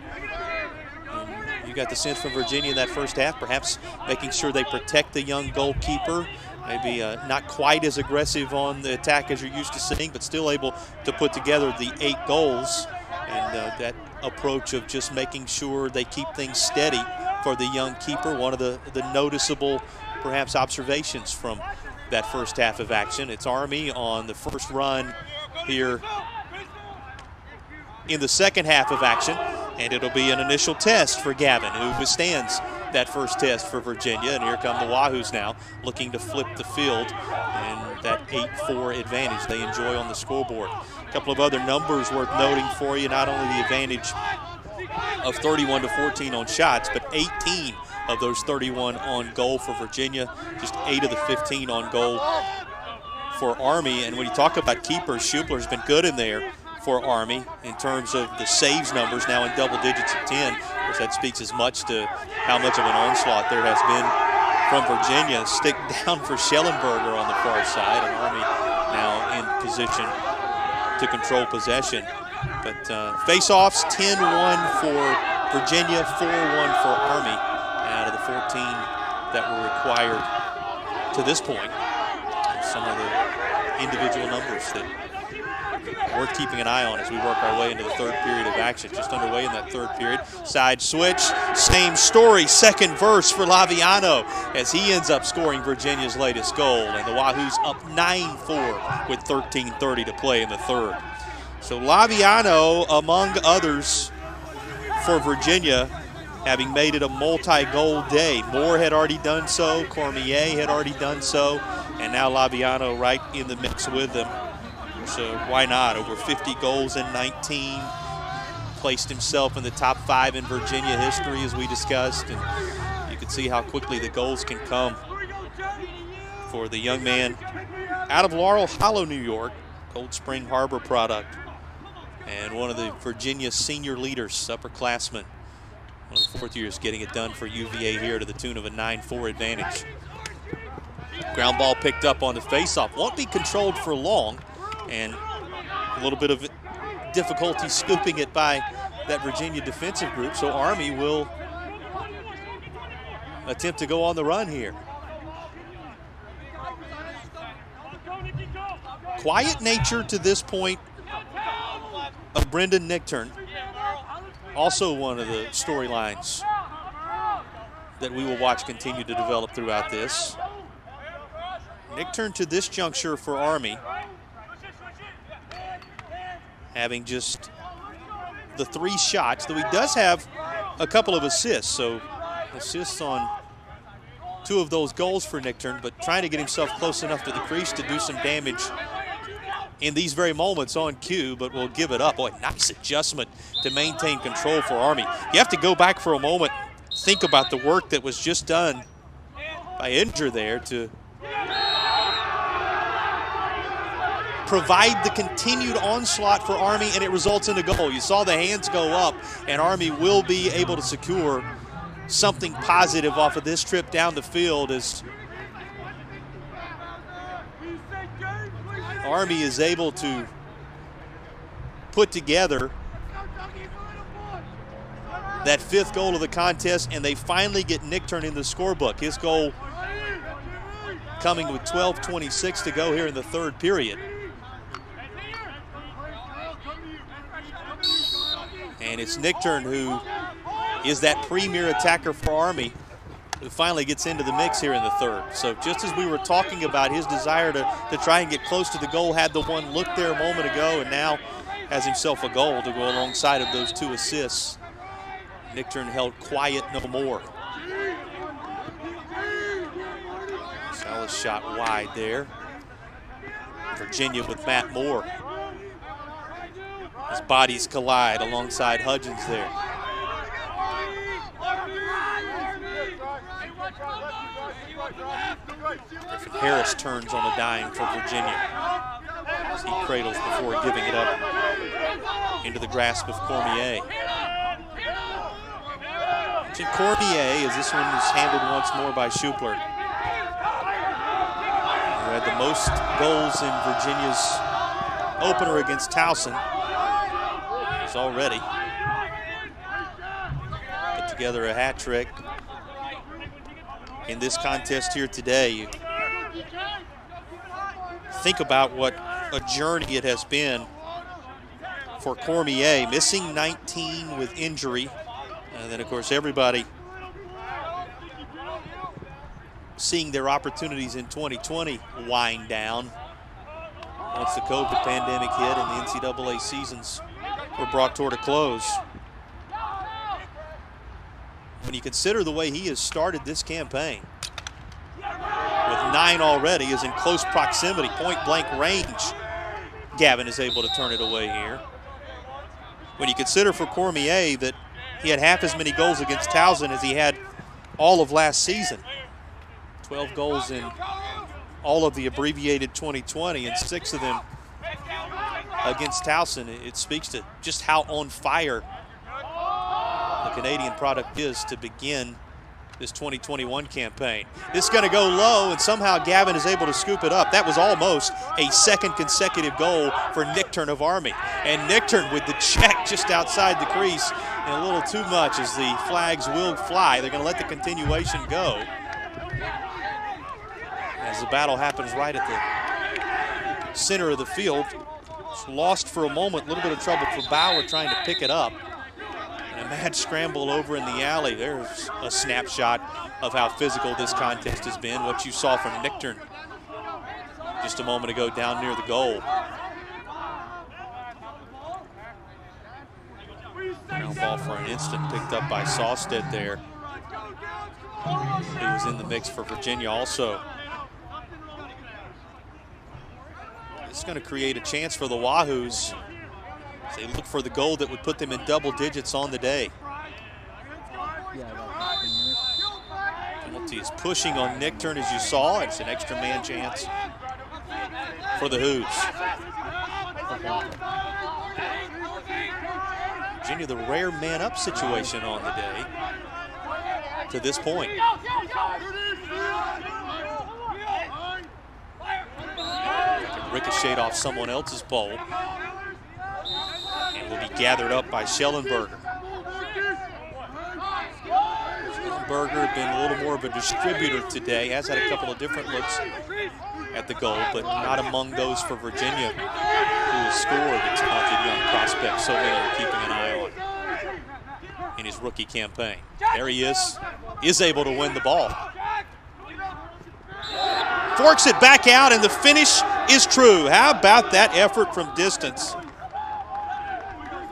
You got the sense from Virginia in that first half, perhaps making sure they protect the young goalkeeper. Maybe not quite as aggressive on the attack as you're used to seeing, but still able to put together the 8 goals. And that approach of just making sure they keep things steady for the young keeper, one of the noticeable, perhaps, observations from that first half of action. It's Army on the first run here in the second half of action, and it'll be an initial test for Gavin, who withstands that first test for Virginia. And here come the Wahoos now, looking to flip the field and that 8-4 advantage they enjoy on the scoreboard. A couple of other numbers worth noting for you, not only the advantage of 31-14 on shots, but 18 of those 31 on goal for Virginia, just 8 of the 15 on goal for Army. And when you talk about keepers, Schubler's been good in there for Army in terms of the saves numbers, now in double digits of 10. Of course, that speaks as much to how much of an onslaught there has been from Virginia. Stick down for Schellenberger on the far side, and Army now in position to control possession. But face-offs, 10-1 for Virginia, 4-1 for Army out of the 14 that were required to this point. And some of the individual numbers that worth keeping an eye on as we work our way into the third period of action. Just underway in that third period. Side switch, same story, second verse for Laviano as he ends up scoring Virginia's latest goal. And the Wahoos up 9-4 with 13:30 to play in the third. So Laviano, among others, for Virginia, having made it a multi-goal day. Moore had already done so, Cormier had already done so, and now Laviano right in the mix with them. So why not? Over 50 goals in 19. Placed himself in the top 5 in Virginia history, as we discussed. And you can see how quickly the goals can come for the young man out of Laurel Hollow, New York, Cold Spring Harbor product. And one of the Virginia senior leaders, upperclassmen. One of the 4th years getting it done for UVA here to the tune of a 9-4 advantage. Ground ball picked up on the faceoff. Won't be controlled for long. And a little bit of difficulty scooping it by that Virginia defensive group. So Army will attempt to go on the run here. Quiet nature to this point of Brendan Nichtern. Also one of the storylines that we will watch continue to develop throughout this. Nichtern to this juncture for Army, having just the 3 shots, though he does have a couple of assists. So assists on 2 of those goals for Nichtern, but trying to get himself close enough to the crease to do some damage in these very moments on cue, but will give it up. Boy, nice adjustment to maintain control for Army. You have to go back for a moment, think about the work that was just done by Edger there to provide the continued onslaught for Army, and it results in a goal. You saw the hands go up, and Army will be able to secure something positive off of this trip down the field as Army is able to put together that 5th goal of the contest, and they finally get Nick Turn in the scorebook. His goal coming with 12:26 to go here in the 3rd period. And it's Nick Turn who is that premier attacker for Army who finally gets into the mix here in the 3rd. So just as we were talking about his desire to try and get close to the goal, had the one look there a moment ago, and now has himself a goal to go alongside of those 2 assists. Nick Turn held quiet no more. Solid shot wide there. Virginia with Matt Moore. His bodies collide alongside Hudgens there. Griffin Harris turns on a dime for Virginia as he cradles before giving it up into the grasp of Cormier. Cormier, as this one is handled once more by Schupler, who had the most goals in Virginia's opener against Towson. He's already put together a hat trick in this contest here today. You think about what a journey it has been for Cormier, missing 19 with injury. And then, of course, everybody seeing their opportunities in 2020 wind down once the COVID pandemic hit and the NCAA seasons were brought toward a close. When you consider the way he has started this campaign, with 9 already, is in close proximity, point-blank range, Gavin is able to turn it away here. When you consider for Cormier that he had half as many goals against Towson as he had all of last season. 12 goals in all of the abbreviated 2020 and 6 of them against Towson. It speaks to just how on fire the Canadian product is to begin this 2021 campaign. This is going to go low, and somehow Gavin is able to scoop it up. That was almost a 2nd consecutive goal for Nick Turn of Army. And Nick Turn with the check just outside the crease, and a little too much as the flags will fly. They're going to let the continuation go as the battle happens right at the center of the field. It's lost for a moment, a little bit of trouble for Bauer trying to pick it up. And a mad scramble over in the alley. There's a snapshot of how physical this contest has been, what you saw from Nick Turn just a moment ago down near the goal. Ground ball for an instant picked up by Sawstead there, who was in the mix for Virginia also. It's going to create a chance for the Wahoos. They look for the goal that would put them in double digits on the day. Penalty is pushing on Nick Turn, as you saw. It's an extra man chance for the Hoos. Virginia, the rare man-up situation on the day to this point. Ricocheted off someone else's pole and will be gathered up by Schellenberger. Schellenberger been a little more of a distributor today, has had a couple of different looks at the goal, but not among those for Virginia, who has scored its talented young prospect so many are keeping an eye on in his rookie campaign. There he is able to win the ball. Forks it back out, and the finish is true. How about that effort from distance?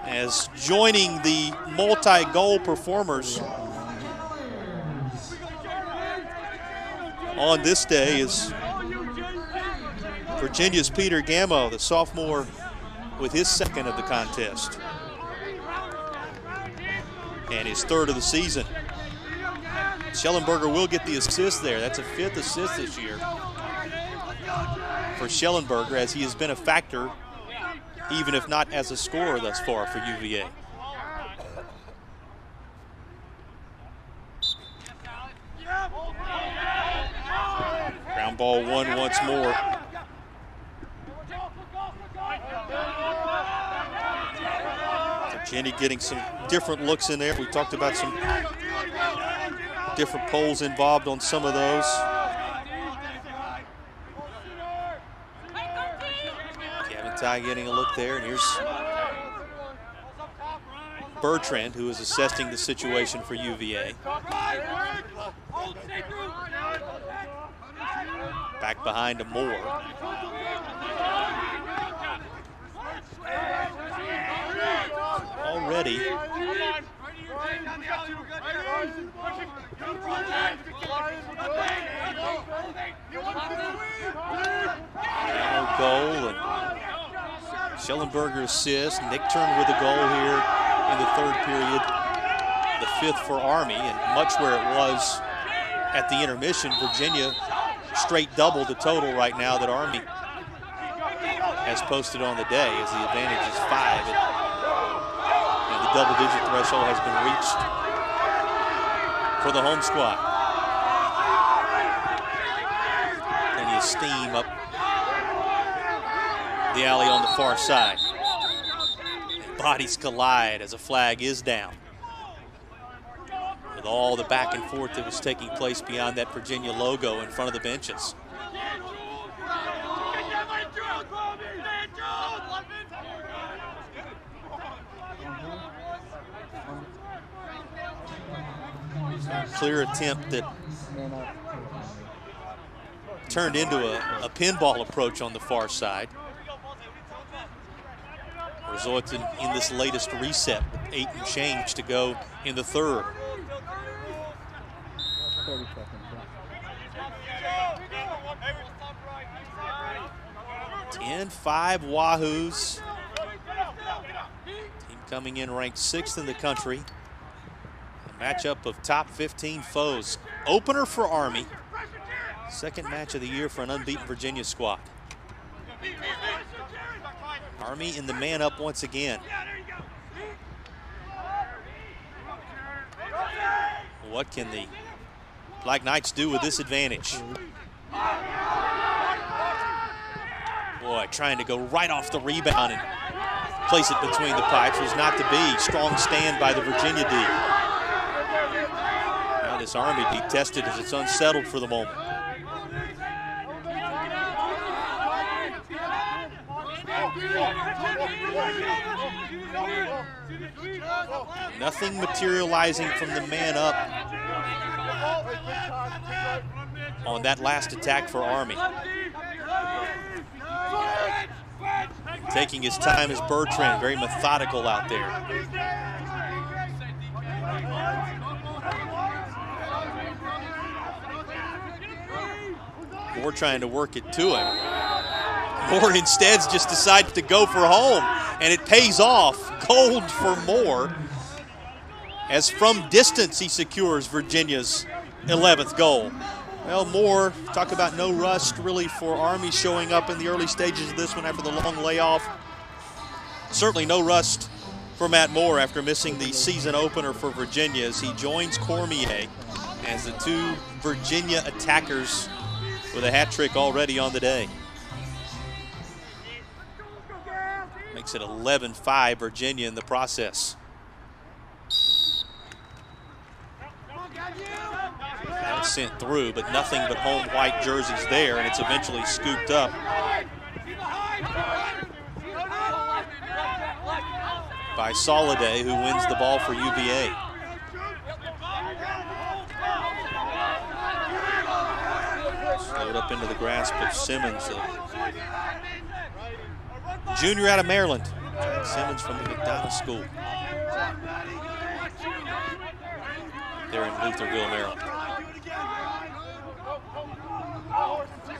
As joining the multi-goal performers on this day is Virginia's Peter Gammo, the sophomore, with his 2nd of the contest and his 3rd of the season. Schellenberger will get the assist there. That's a 5th assist this year. for Schellenberger, as he has been a factor, even if not as a scorer thus far for UVA. Ground ball one once more. Virginia getting some different looks in there. We talked about some different polls involved on some of those. Kevin Ty getting a look there, and here's Bertrand, who is assessing the situation for UVA. Back behind to Moore. Already goal, and Schellenberger assist. Nick turned with a goal here in the third period, the fifth for Army, and much where it was at the intermission. Virginia straight double the total right now that Army has posted on the day, as the advantage is 5. And the double-digit threshold has been reached for the home squad. Plenty of steam up the alley on the far side. And bodies collide as a flag is down. With all the back and forth that was taking place beyond that Virginia logo in front of the benches. Clear attempt that turned into a pinball approach on the far side. Resulted in this latest reset with 8 and change to go in the third. 10-5 Wahoos. Team coming in ranked 6th in the country. A matchup of top 15 foes. Opener for Army. Second match of the year for an unbeaten Virginia squad. Army in the man up once again. What can the Black Knights do with this advantage? Boy, trying to go right off the rebound and place it between the pipes was not to be. Strong stand by the Virginia D. Now this Army D tested as it's unsettled for the moment. Nothing materializing from the man up on that last attack for Army. Taking his time is Bertrand, very methodical out there. Moore trying to work it to him. Moore instead just decides to go for home, and it pays off. Gold for Moore, as from distance he secures Virginia's 11th goal. Well, Moore, talk about no rust really for Army showing up in the early stages of this one after the long layoff. Certainly no rust for Matt Moore after missing the season opener for Virginia, as he joins Cormier as the two Virginia attackers with a hat trick already on the day. Makes it 11-5 Virginia in the process. That's sent through, but nothing but home white jerseys there, and it's eventually scooped up by Soliday, who wins the ball for UVA. Slowed up into the grasp of Simmons, junior out of Maryland. Jack Simmons from the McDonough School there in Lutherville, Maryland.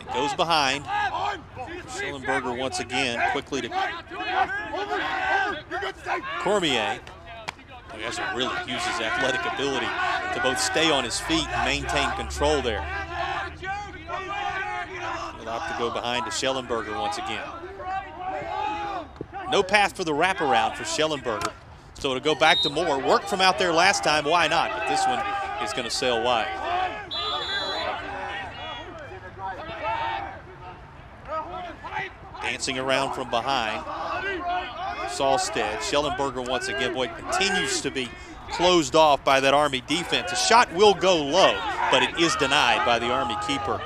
It goes behind. Schellenberger once again, quickly to Cormier. He has to really use his athletic ability to both stay on his feet and maintain control there. He'll opt to go behind to Schellenberger once again. No path for the wraparound for Schellenberger. So it'll go back to Moore. Worked from out there last time, why not? But this one is going to sail wide. Dancing around from behind. Salstead. Schellenberger once again, boy, continues to be closed off by that Army defense. The shot will go low, but it is denied by the Army keeper.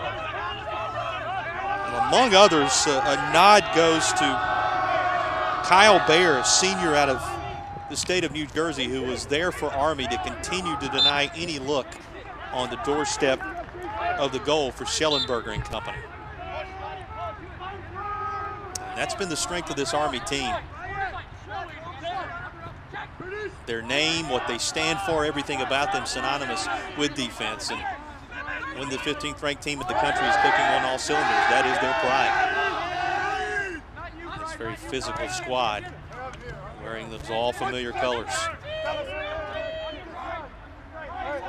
And among others, a nod goes to Kyle Baer, a senior out of the state of New Jersey, who was there for Army to continue to deny any look on the doorstep of the goal for Schellenberger and company. And that's been the strength of this Army team. Their name, what they stand for, everything about them synonymous with defense. And when the 15th ranked team in the country is clicking on all cylinders, that is their pride. This very physical squad wearing those all familiar colors.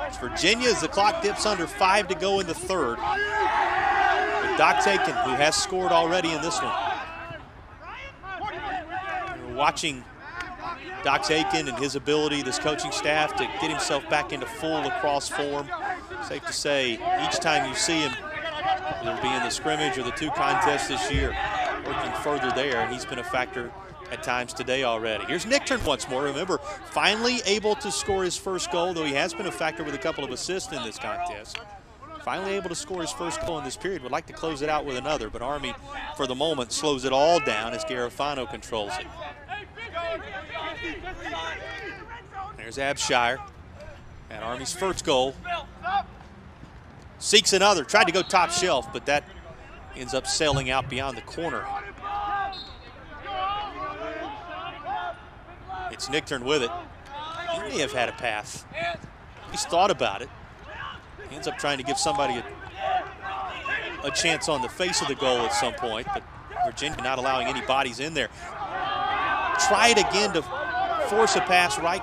It's Virginia as the clock dips under 5 to go in the third. With Doc Taken, who has scored already in this one. We're watching Doc Aiken and his ability, this coaching staff, to get himself back into full lacrosse form. Safe to say, each time you see him, whether it be in the scrimmage or the 2 contests this year, working further there, and he's been a factor at times today already. Here's Nichtern once more. Remember, finally able to score his first goal, though he has been a factor with a couple of assists in this contest. Finally able to score his first goal in this period. Would like to close it out with another, but Army, for the moment, slows it all down as Garofano controls it. There's Abshire, and Army's first goal. Seeks another, tried to go top shelf, but that ends up sailing out beyond the corner. It's Nichtern with it. He may have had a path. He's thought about it. He ends up trying to give somebody a chance on the face of the goal at some point, but Virginia not allowing any bodies in there. Tried again to force a pass right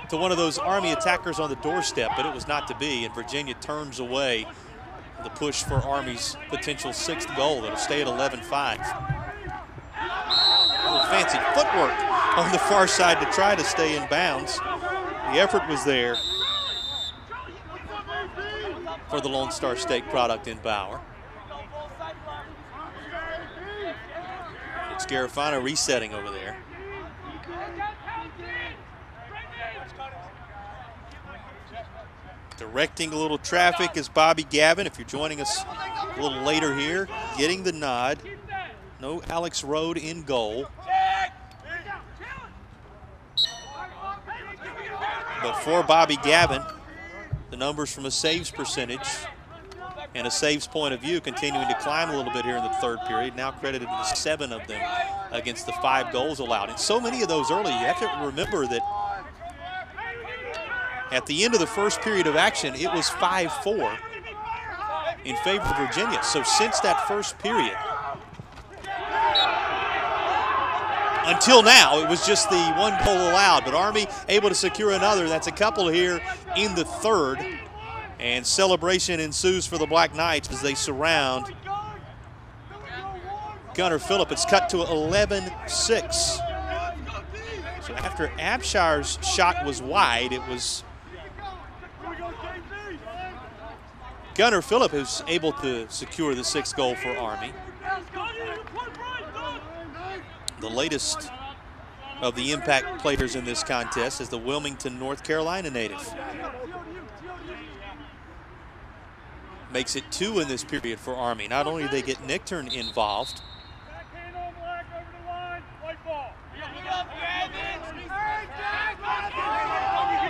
to one of those Army attackers on the doorstep, but it was not to be, and Virginia turns away the push for Army's potential 6th goal. That'll stay at 11-5. A little fancy footwork on the far side to try to stay in bounds. The effort was there for the Lone Star State product in Bauer. It's Garofano resetting over there. Directing a little traffic is Bobby Gavin. If you're joining us a little later here, getting the nod. No Alex Rode in goal. But for Bobby Gavin, the numbers from a saves percentage and a saves point of view continuing to climb a little bit here in the third period. Now credited with 7 of them against the 5 goals allowed. And so many of those early, you have to remember that at the end of the first period of action, it was 5-4 in favor of Virginia. So since that first period, until now, it was just the 1 goal allowed, but Army able to secure another. That's a couple here in the third, and celebration ensues for the Black Knights as they surround Gunnar Phillip. It's cut to 11-6. So after Abshire's shot was wide, it was Gunnar Phillip who's able to secure the 6th goal for Army. The latest of the impact players in this contest is the Wilmington, North Carolina native. Makes it 2 in this period for Army. Not only do they get Nichtern involved,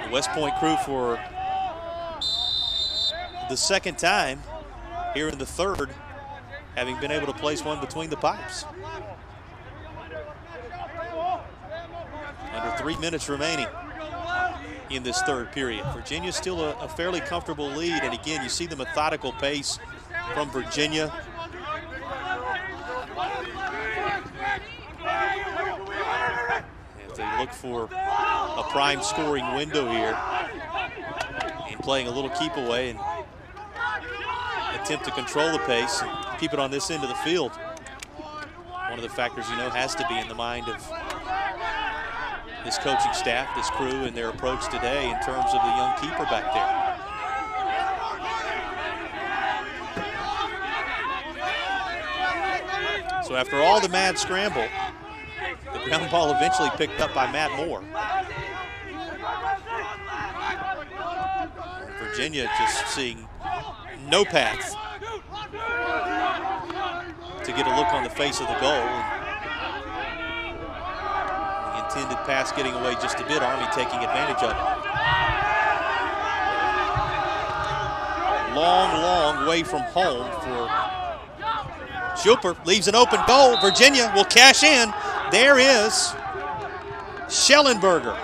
the West Point crew for the 2nd time here in the third, having been able to place one between the pipes. Under 3 minutes remaining in this third period. Virginia's still a fairly comfortable lead, and again, you see the methodical pace from Virginia. If they look for a prime scoring window here and playing a little keep away, and at attempt to control the pace and keep it on this end of the field. One of the factors, you know, has to be in the mind of this coaching staff, this crew, and their approach today in terms of the young keeper back there. So after all the mad scramble, the ground ball eventually picked up by Matt Moore. Virginia just seeing no path to get a look on the face of the goal. The intended pass getting away just a bit, Army taking advantage of it. Long, long way from home for Schupper. Leaves an open goal. Virginia will cash in. There is Schellenberger.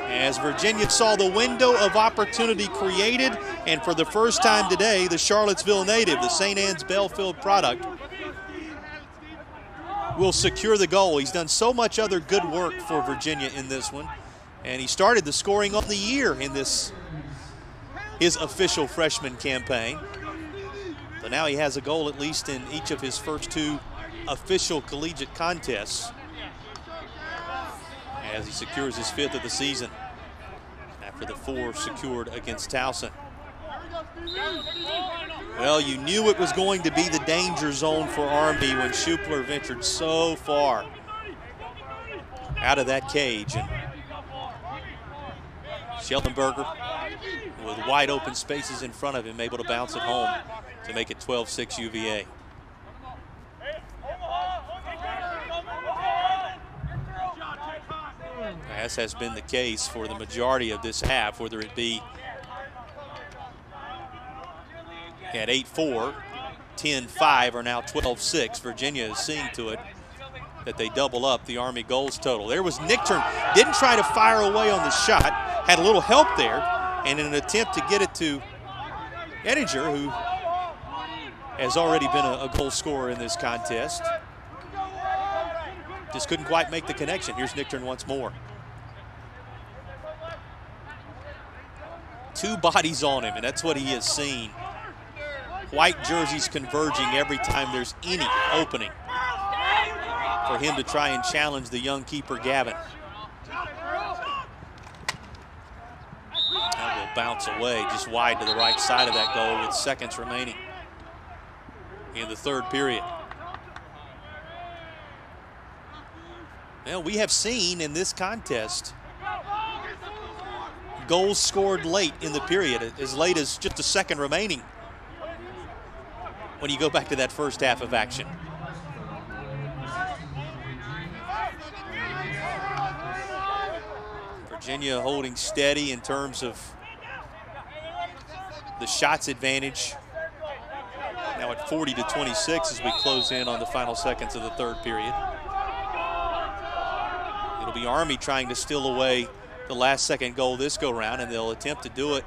As Virginia saw the window of opportunity created, and for the first time today, the Charlottesville native, the St. Anne's Belfield product, will secure the goal. He's done so much other good work for Virginia in this one, and he started the scoring on the year in this, his official freshman campaign. But now he has a goal at least in each of his first two official collegiate contests as he secures his 5th of the season after the 4 secured against Towson. Well, you knew it was going to be the danger zone for Army when Schupler ventured so far out of that cage. And Schellenberger, with wide open spaces in front of him, able to bounce it home to make it 12-6 UVA. As has been the case for the majority of this half, whether it be at 8-4, 10-5, or now 12-6. Virginia is seeing to it that they double up the Army goals total. There was Nichtern, didn't try to fire away on the shot, had a little help there, and in an attempt to get it to Ettinger, who has already been a goal scorer in this contest, just couldn't quite make the connection. Here's Nichtern once more. 2 bodies on him, and that's what he has seen. White jerseys converging every time there's any opening for him to try and challenge the young keeper, Gavin. That will bounce away just wide to the right side of that goal with seconds remaining in the 3rd period. Well, we have seen in this contest goals scored late in the period, as late as just a second remaining when you go back to that first half of action. Virginia holding steady in terms of the shots advantage. Now at 40-26 as we close in on the final seconds of the 3rd period. It'll be Army trying to steal away the last second goal this go round, and they'll attempt to do it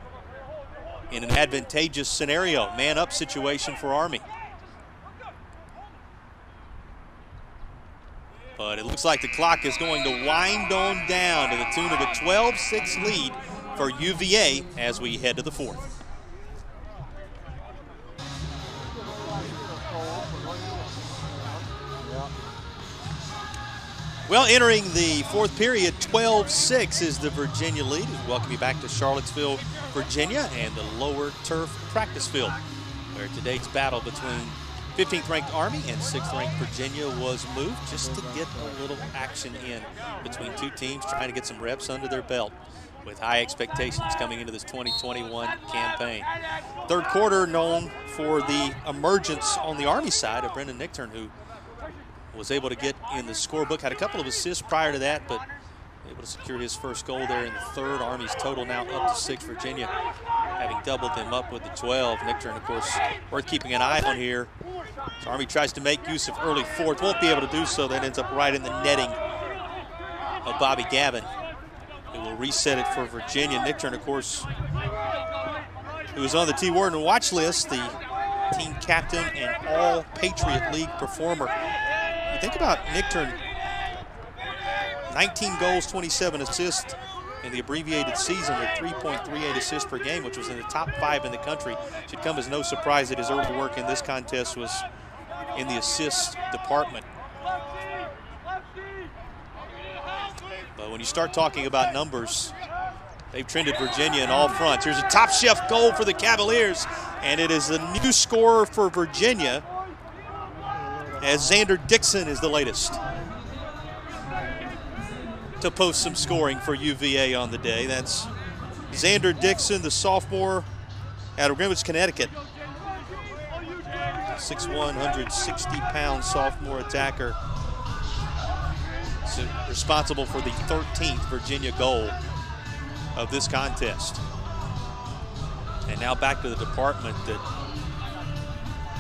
in an advantageous scenario, man-up situation for Army. But it looks like the clock is going to wind on down to the tune of a 12-6 lead for UVA as we head to the 4th. Well, entering the 4th period, 12-6 is the Virginia lead. We welcome you back to Charlottesville, Virginia, and the lower turf practice field, where today's battle between 15th ranked Army and 6th ranked Virginia was moved just to get a little action in between two teams trying to get some reps under their belt with high expectations coming into this 2021 campaign. 3rd quarter known for the emergence on the Army side of Brendan Nichtern, who was able to get in the scorebook, had a couple of assists prior to that, but able to secure his first goal there in the 3rd. Army's total now up to 6. Virginia having doubled them up with the 12. Nichtern, of course, worth keeping an eye on here. So Army tries to make use of early 4th. Won't be able to do so. That ends up right in the netting of Bobby Gavin, who will reset it for Virginia. Nichtern, of course, who was on the T. Warden watch list, the team captain and all-Patriot League performer. You think about Nichtern, 19 goals, 27 assists in the abbreviated season with 3.38 assists per game, which was in the top 5 in the country. Should come as no surprise that his early work in this contest was in the assist department. But when you start talking about numbers, they've trended Virginia in all fronts. Here's a top shelf goal for the Cavaliers, and it is a new scorer for Virginia, as Xander Dixon is the latest to post some scoring for UVA on the day. That's Xander Dixon, the sophomore out of Greenwich, Connecticut. 6'1", 160-pound sophomore attacker. Responsible for the 13th Virginia goal of this contest. And now back to the department that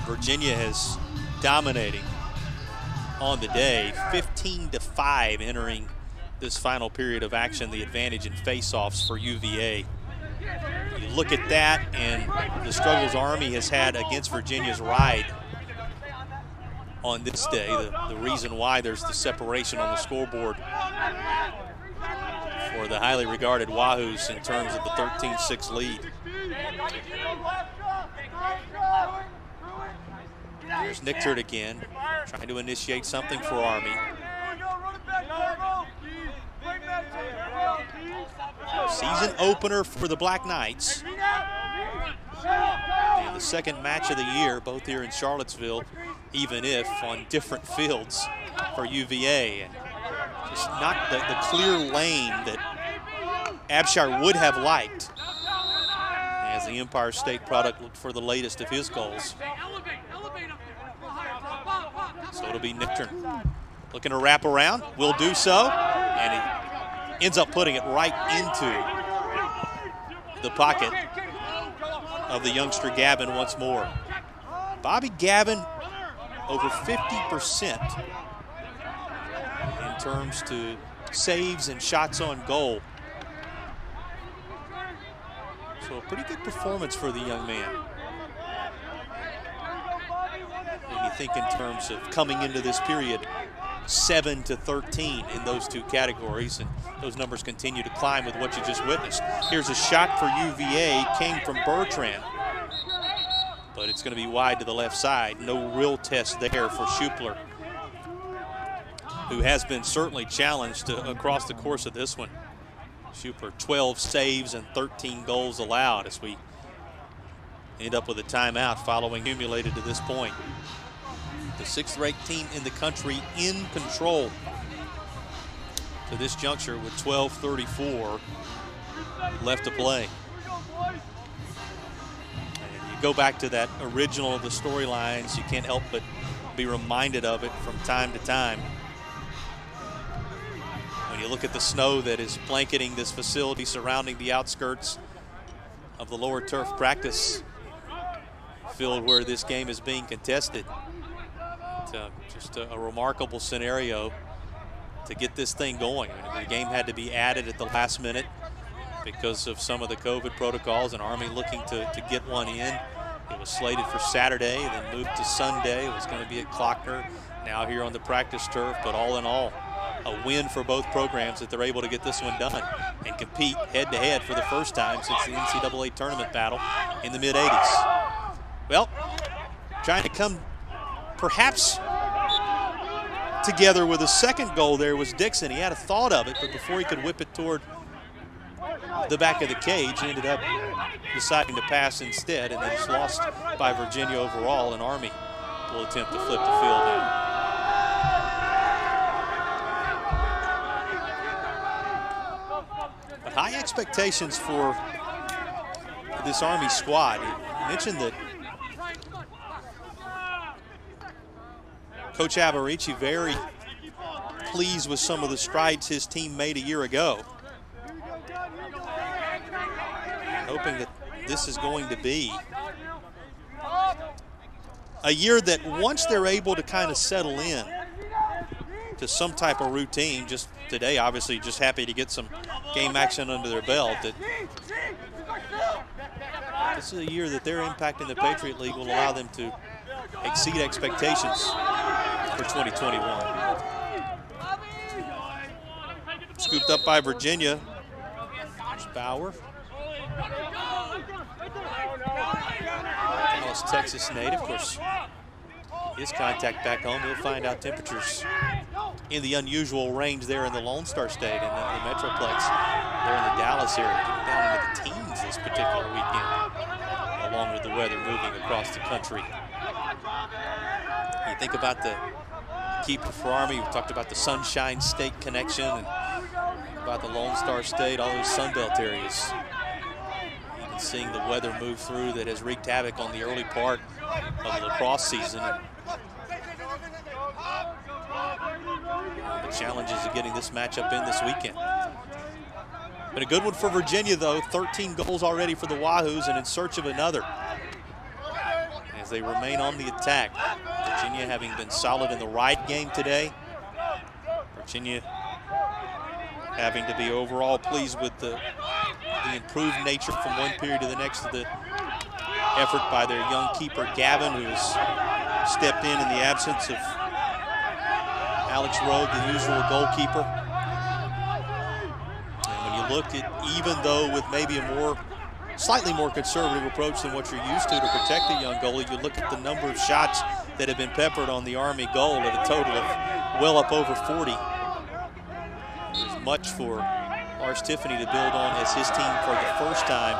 Virginia has dominating on the day. 15-5 entering this final period of action, the advantage in face-offs for UVA. You look at that and the struggles Army has had against Virginia's ride on this day, the reason why there's the separation on the scoreboard for the highly regarded Wahoos in terms of the 13-6 lead. Here's Nichtert again, trying to initiate something for Army. Season opener for the Black Knights. And the second match of the year, both here in Charlottesville, even if on different fields for UVA. And just not the clear lane that Abshire would have liked as the Empire State product looked for the latest of his goals. So it'll be Nichtert looking to wrap around, will do so, and he ends up putting it right into the pocket of the youngster Gavin once more. Bobby Gavin over 50% in terms to saves and shots on goal. So a pretty good performance for the young man. And you think in terms of coming into this period, 7-13 in those two categories, and those numbers continue to climb with what you just witnessed. Here's a shot for UVA, came from Bertrand, but it's going to be wide to the left side. No real test there for Schupler, who has been certainly challenged across the course of this one. Schupler, 12 saves and 13 goals allowed as we end up with a timeout following accumulated to this point. The 6th-ranked team in the country in control to this juncture with 12:34 left to play. And you go back to that original of the storylines, you can't help but be reminded of it from time to time. When you look at the snow that is blanketing this facility surrounding the outskirts of the lower turf practice field where this game is being contested. Just a remarkable scenario to get this thing going. I mean, the game had to be added at the last minute because of some of the COVID protocols, and Army looking to get one in. It was slated for Saturday, then moved to Sunday. It was going to be at Klockner, now here on the practice turf. But all in all, a win for both programs that they're able to get this one done and compete head-to-head for the first time since the NCAA tournament battle in the mid-'80s. Well, trying to come perhaps together with a second goal there was Dixon. He had a thought of it, but before he could whip it toward the back of the cage, he ended up deciding to pass instead, and then it's lost by Virginia overall, and Army will attempt to flip the field now. But high expectations for this Army squad. You mentioned that Coach Averici very pleased with some of the strides his team made a year ago. Hoping that this is going to be a year that once they're able to kind of settle in to some type of routine, just today obviously just happy to get some game action under their belt, that this is a year that their impact in the Patriot League will allow them to exceed expectations for 2021. Scooped up by Virginia. Bauer. Dallas, Texas native. Of course, his contact back home, he'll find out temperatures in the unusual range there in the Lone Star State and the Metroplex there in the Dallas area, getting down into the teens this particular weekend, along with the weather moving across the country. You think about the keeper for Army, we talked about the Sunshine State connection and about the Lone Star State, all those Sunbelt areas. Even seeing the weather move through that has wreaked havoc on the early part of the lacrosse season. The challenges of getting this matchup in this weekend. Been a good one for Virginia, though. 13 goals already for the Wahoos and in search of another as they remain on the attack. Virginia having been solid in the ride game today. Virginia having to be overall pleased with the improved nature from one period to the next of the effort by their young keeper, Gavin, who has stepped in the absence of Alex Rode, the usual goalkeeper. And when you look at, even though with maybe a slightly more conservative approach than what you're used to protect a young goalie, you look at the number of shots that have been peppered on the Army goal at a total of well up over 40. There's much for Lars Tiffany to build on as his team for the first time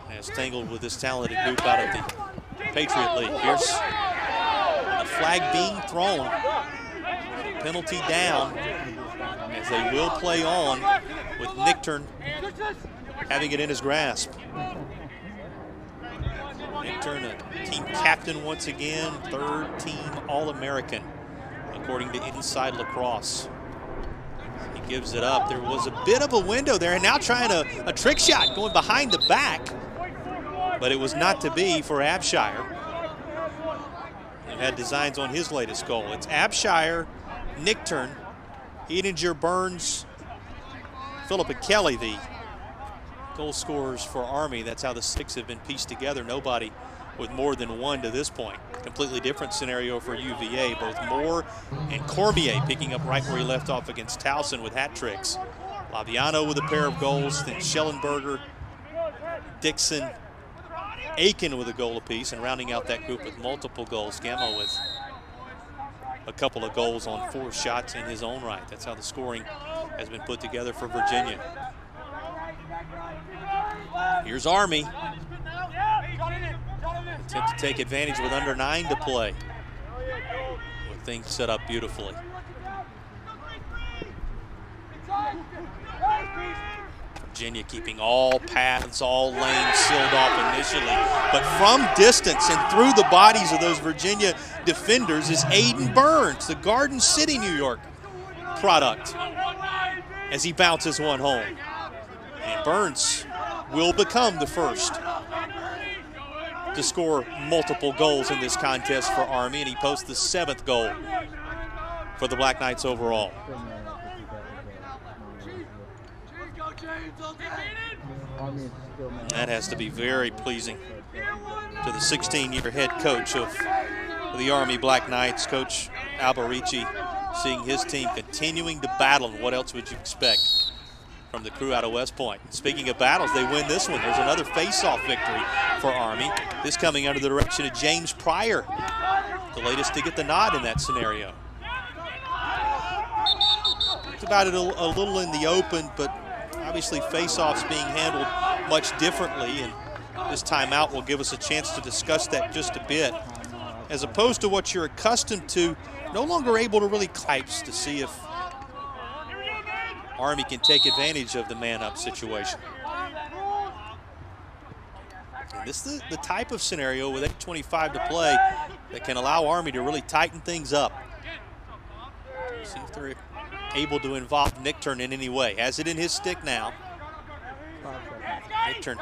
has tangled with this talented group out of the Patriot League. Here's a flag being thrown, penalty down, as they will play on with Nichtern having it in his grasp. Nichtern, a team captain once again, third team All-American, according to Inside Lacrosse. He gives it up. There was a bit of a window there, and now trying a trick shot going behind the back, but it was not to be for Abshire, who had designs on his latest goal. It's Abshire, Nichtern, Edinger, Burns, Philip and Kelly, the goal scorers for Army. That's how the six have been pieced together. Nobody with more than one to this point. Completely different scenario for UVA. Both Moore and Cormier picking up right where he left off against Towson with hat tricks. Laviano with a pair of goals, then Schellenberger, Dixon, Aiken with a goal apiece, and rounding out that group with multiple goals, Gamma with a couple of goals on 4 shots in his own right. That's how the scoring has been put together for Virginia. Here's Army. Attempt to take advantage with under 9 to play, with things set up beautifully. Virginia keeping all paths, all lanes sealed off initially, but from distance and through the bodies of those Virginia defenders is Aiden Burns, the Garden City, New York product, as he bounces one home. And Burns will become the first to score multiple goals in this contest for Army, and he posts the 7th goal for the Black Knights overall. That has to be very pleasing to the 16-year head coach of the Army Black Knights, Coach Alberici, seeing his team continuing to battle. And what else would you expect from the crew out of West Point? Speaking of battles, they win this one. There's another face-off victory for Army. This coming under the direction of James Pryor, the latest to get the nod in that scenario. It's about it a little in the open, but obviously face-offs being handled much differently, and this timeout will give us a chance to discuss that just a bit, as opposed to what you're accustomed to, no longer able to really types to see if Army can take advantage of the man-up situation. And this is the type of scenario with 8:25 to play that can allow Army to really tighten things up. See if they're able to involve Nichtern in any way. Has it in his stick now. Nichtern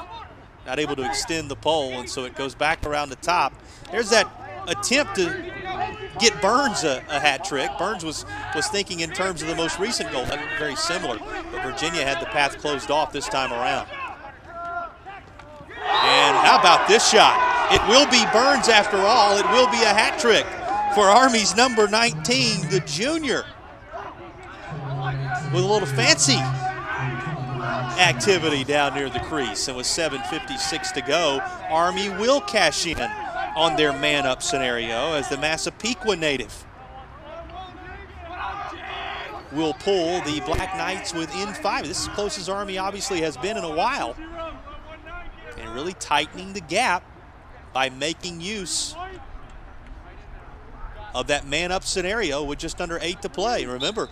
not able to extend the pole, and so it goes back around the top. There's that attempt to get Burns a hat trick. Burns was thinking in terms of the most recent goal, very similar, but Virginia had the path closed off this time around. And how about this shot? It will be Burns after all. It will be a hat trick for Army's number 19, the junior. with a little fancy activity down near the crease. And with 7:56 to go, Army will cash in on their man-up scenario as the Massapequa native will pull the Black Knights within 5. This is as close as Army obviously has been in a while, and really tightening the gap by making use of that man-up scenario with just under 8 to play. And remember,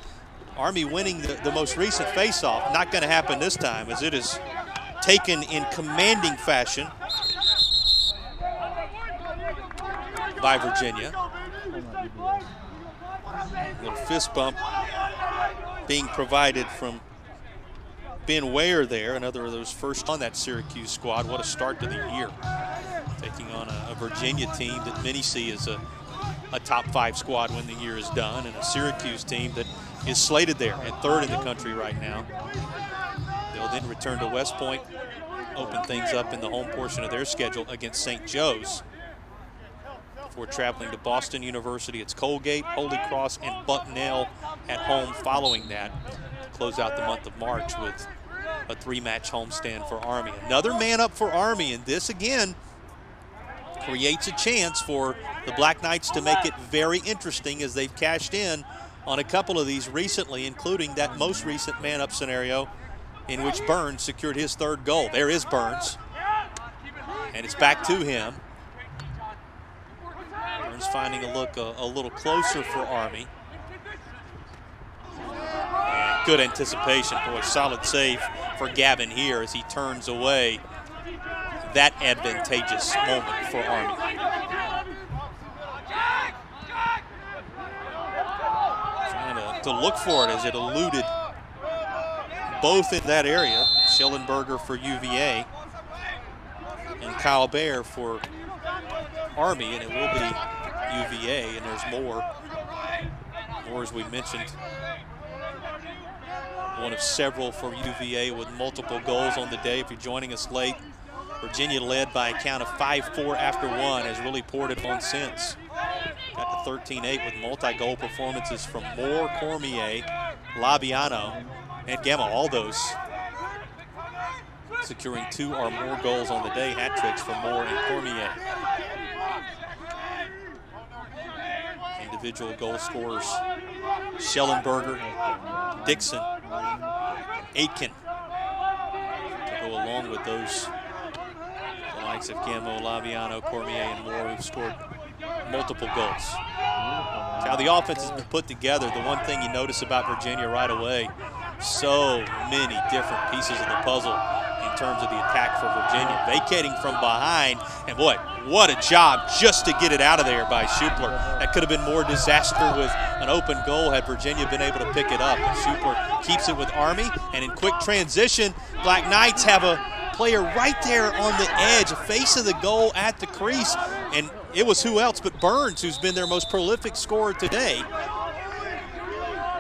Army winning the most recent face-off, not going to happen this time, as it is taken in commanding fashion by Virginia. A little fist bump being provided from Ben Ware there, another of those first on that Syracuse squad. What a start to the year. Taking on a Virginia team that many see as a top 5 squad when the year is done, and a Syracuse team that is slated there at 3rd in the country right now. They'll then return to West Point, open things up in the home portion of their schedule against St. Joe's, before traveling to Boston University. It's Colgate, Holy Cross, and Bucknell at home following that to close out the month of March with a 3-match homestand for Army. Another man up for Army, and this again creates a chance for the Black Knights to make it very interesting, as they've cashed in on a couple of these recently, including that most recent man-up scenario in which Burns secured his 3rd goal. There is Burns, and it's back to him. Burns finding a look a little closer for Army. And good anticipation. Boy, solid save for Gavin here as he turns away that advantageous moment for Army. Trying to look for it as it eluded both in that area. Schellenberger for UVA and Kyle Baer for Army, and it will be UVA, and there's more as we mentioned. One of several for UVA with multiple goals on the day. If you're joining us late, Virginia led by a count of 5-4 after 1, has really poured it on since. Got to 13-8 with multi-goal performances from Moore, Cormier, Labiano, and Gamma. All those securing 2 or more goals on the day, hat tricks for Moore and Cormier. Individual goal scorers: Schellenberger, Dixon, Aitken, to go along with those, the likes of Gamma, Labiano, Cormier, and Moore, who've scored multiple goals. How the offense has been put together, the one thing you notice about Virginia right away, so many different pieces of the puzzle in terms of the attack for Virginia. Vacating from behind, and boy, what a job just to get it out of there by Schupler. That could have been more disaster with an open goal had Virginia been able to pick it up. And Schupler keeps it with Army, and in quick transition, Black Knights have a player right there on the edge, face of the goal at the crease, and it was who else but Burns, who's been their most prolific scorer today.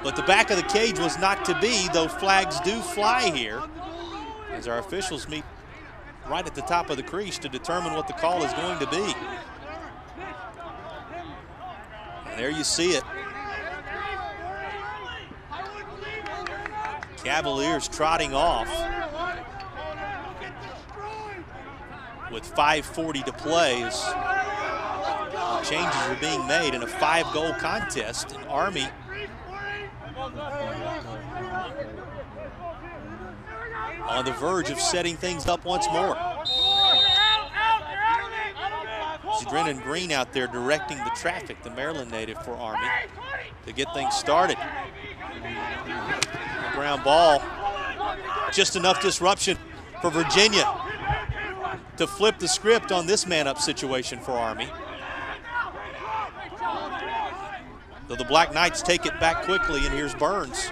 But the back of the cage was not to be, though flags do fly here, as our officials meet right at the top of the crease to determine what the call is going to be. And there you see it. Cavaliers trotting off with 5:40 to play as changes are being made in a 5-goal contest. And Army on the verge of setting things up once more. See Drennan Green out there directing the traffic, the Maryland native for Army, to get things started. Ground ball, just enough disruption for Virginia to flip the script on this man-up situation for Army. Though the Black Knights take it back quickly, and here's Burns.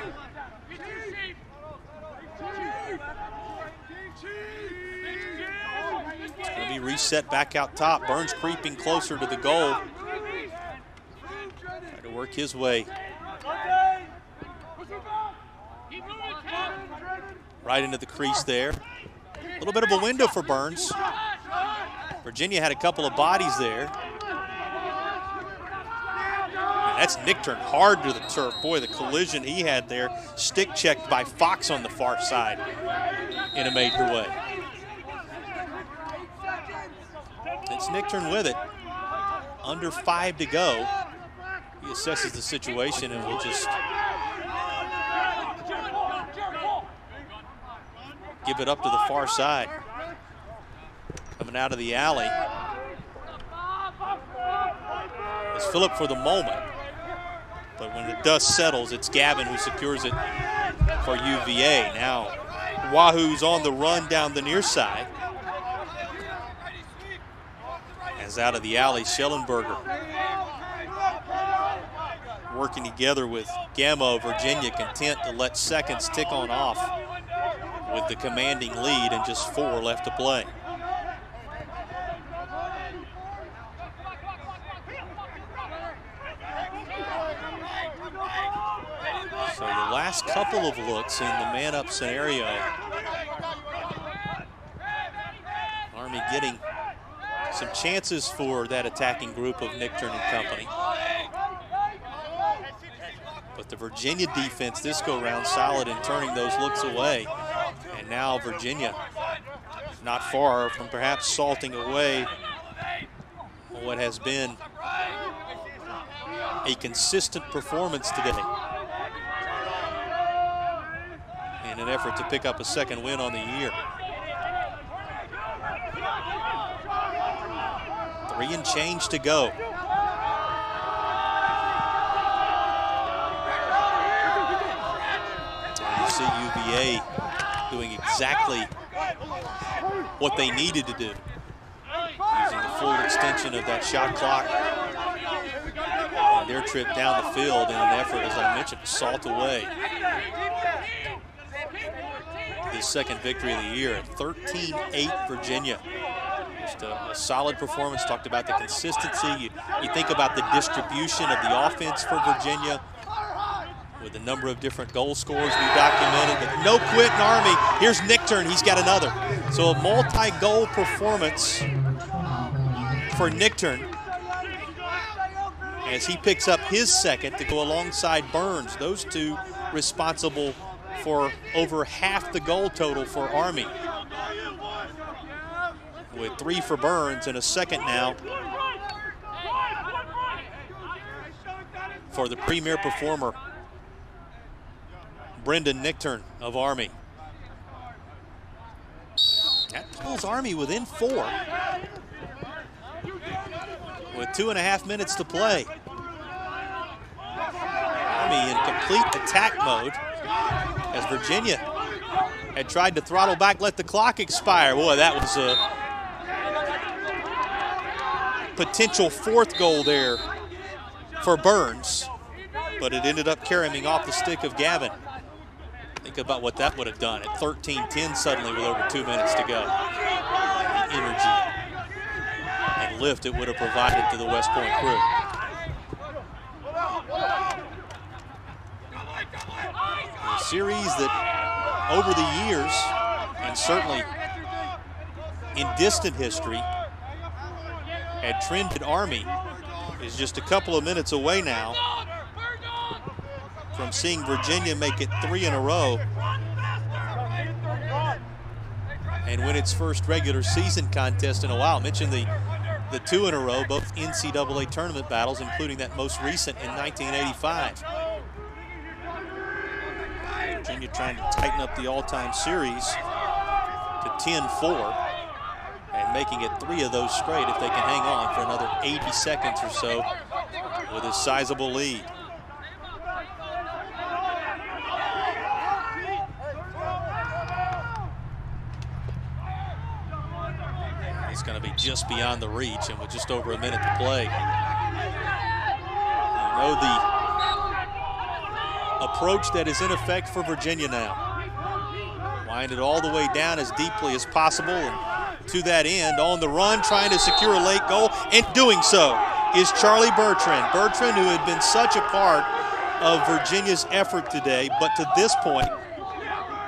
It's going to be reset back out top. Burns creeping closer to the goal. Trying to work his way right into the crease there. A little bit of a window for Burns. Virginia had a couple of bodies there. And That's Nichtern hard to the turf. Boy, the collision he had there, stick checked by Fox on the far side in a major way. It's Nichtern with it. Under 5 to go. He assesses the situation and will just give it up to the far side. Coming out of the alley is Phillip for the moment. But when the dust settles, it's Gavin who secures it for UVA. Now, Wahoo's on the run down the near side. As out of the alley, Schellenberger working together with Gamo. Virginia content to let seconds tick on off with the commanding lead and just 4 left to play. So the last couple of looks in the man-up scenario, Army getting some chances for that attacking group of Nichtern and company. But the Virginia defense this go-round solid in turning those looks away. And now Virginia not far from perhaps salting away what has been a consistent performance today in an effort to pick up a second win on the year. 3 and change to go. You see UVA doing exactly what they needed to do, using the full extension of that shot clock on their trip down the field in an effort, as I mentioned, to salt away this second victory of the year at 13-8 Virginia. Just a solid performance. Talked about the consistency. You think about the distribution of the offense for Virginia with a number of different goal scorers we documented, but no quit in Army. Here's Nichtern, he's got another. So a multi-goal performance for Nichtern as he picks up his second to go alongside Burns. Those two responsible for over half the goal total for Army, with 3 for Burns and a second now for the premier performer, Brendan Nichtern of Army. That pulls Army within 4 with 2.5 minutes to play. Army in complete attack mode as Virginia had tried to throttle back, let the clock expire. Boy, that was a potential 4th goal there for Burns, but it ended up carrying off the stick of Gavin. Think about what that would have done at 13-10 suddenly with over 2 minutes to go. The energy and lift it would have provided to the West Point crew. A series that over the years, and certainly in distant history, had trended Army, is just a couple of minutes away now from seeing Virginia make it 3 in a row and win its first regular season contest in a while. I mentioned the 2 in a row, both NCAA tournament battles, including that most recent in 1985. Virginia trying to tighten up the all-time series to 10-4 and making it 3 of those straight if they can hang on for another 80 seconds or so with a sizable lead. It's going to be just beyond the reach, and with just over a minute to play. You know the approach that is in effect for Virginia now. Wind it all the way down as deeply as possible, and to that end, on the run, trying to secure a late goal, and doing so is Charlie Bertrand. Bertrand, who had been such a part of Virginia's effort today, but to this point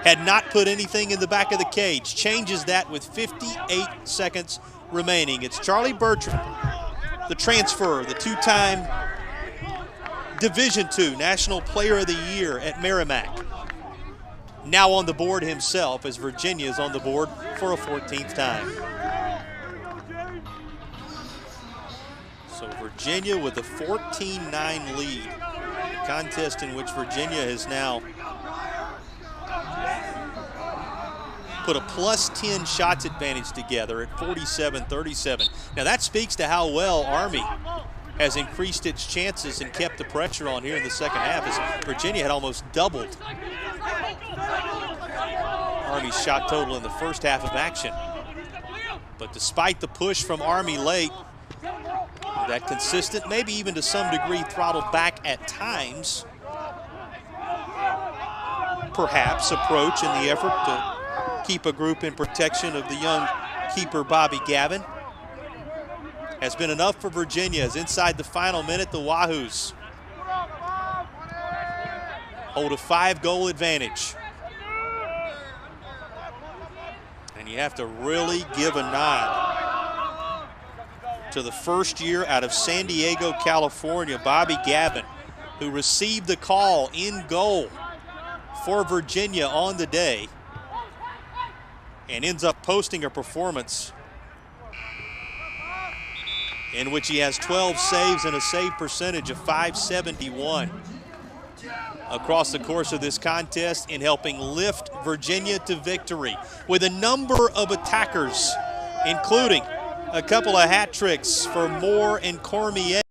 had not put anything in the back of the cage. Changes that with 58 seconds remaining. It's Charlie Bertrand, the transfer, the 2-time Division II National Player of the Year at Merrimack. Now on the board himself as Virginia is on the board for a 14th time. So Virginia with a 14-9 lead. A contest in which Virginia has now put a plus 10 shots advantage together at 47-37. Now that speaks to how well Army has increased its chances and kept the pressure on here in the second half, as Virginia had almost doubled Army's shot total in the first half of action. But despite the push from Army late, that consistent, maybe even to some degree throttled back at times, perhaps, approach in the effort to keep a group in protection of the young keeper Bobby Gavin has been enough for Virginia, as inside the final minute the Wahoos hold a 5-goal advantage. And you have to really give a nod to the first year out of San Diego, California, Bobby Gavin, who received the call in goal for Virginia on the day and ends up posting a performance in which he has 12 saves and a save percentage of .571 across the course of this contest, in helping lift Virginia to victory with a number of attackers, including a couple of hat tricks for Moore and Cormier.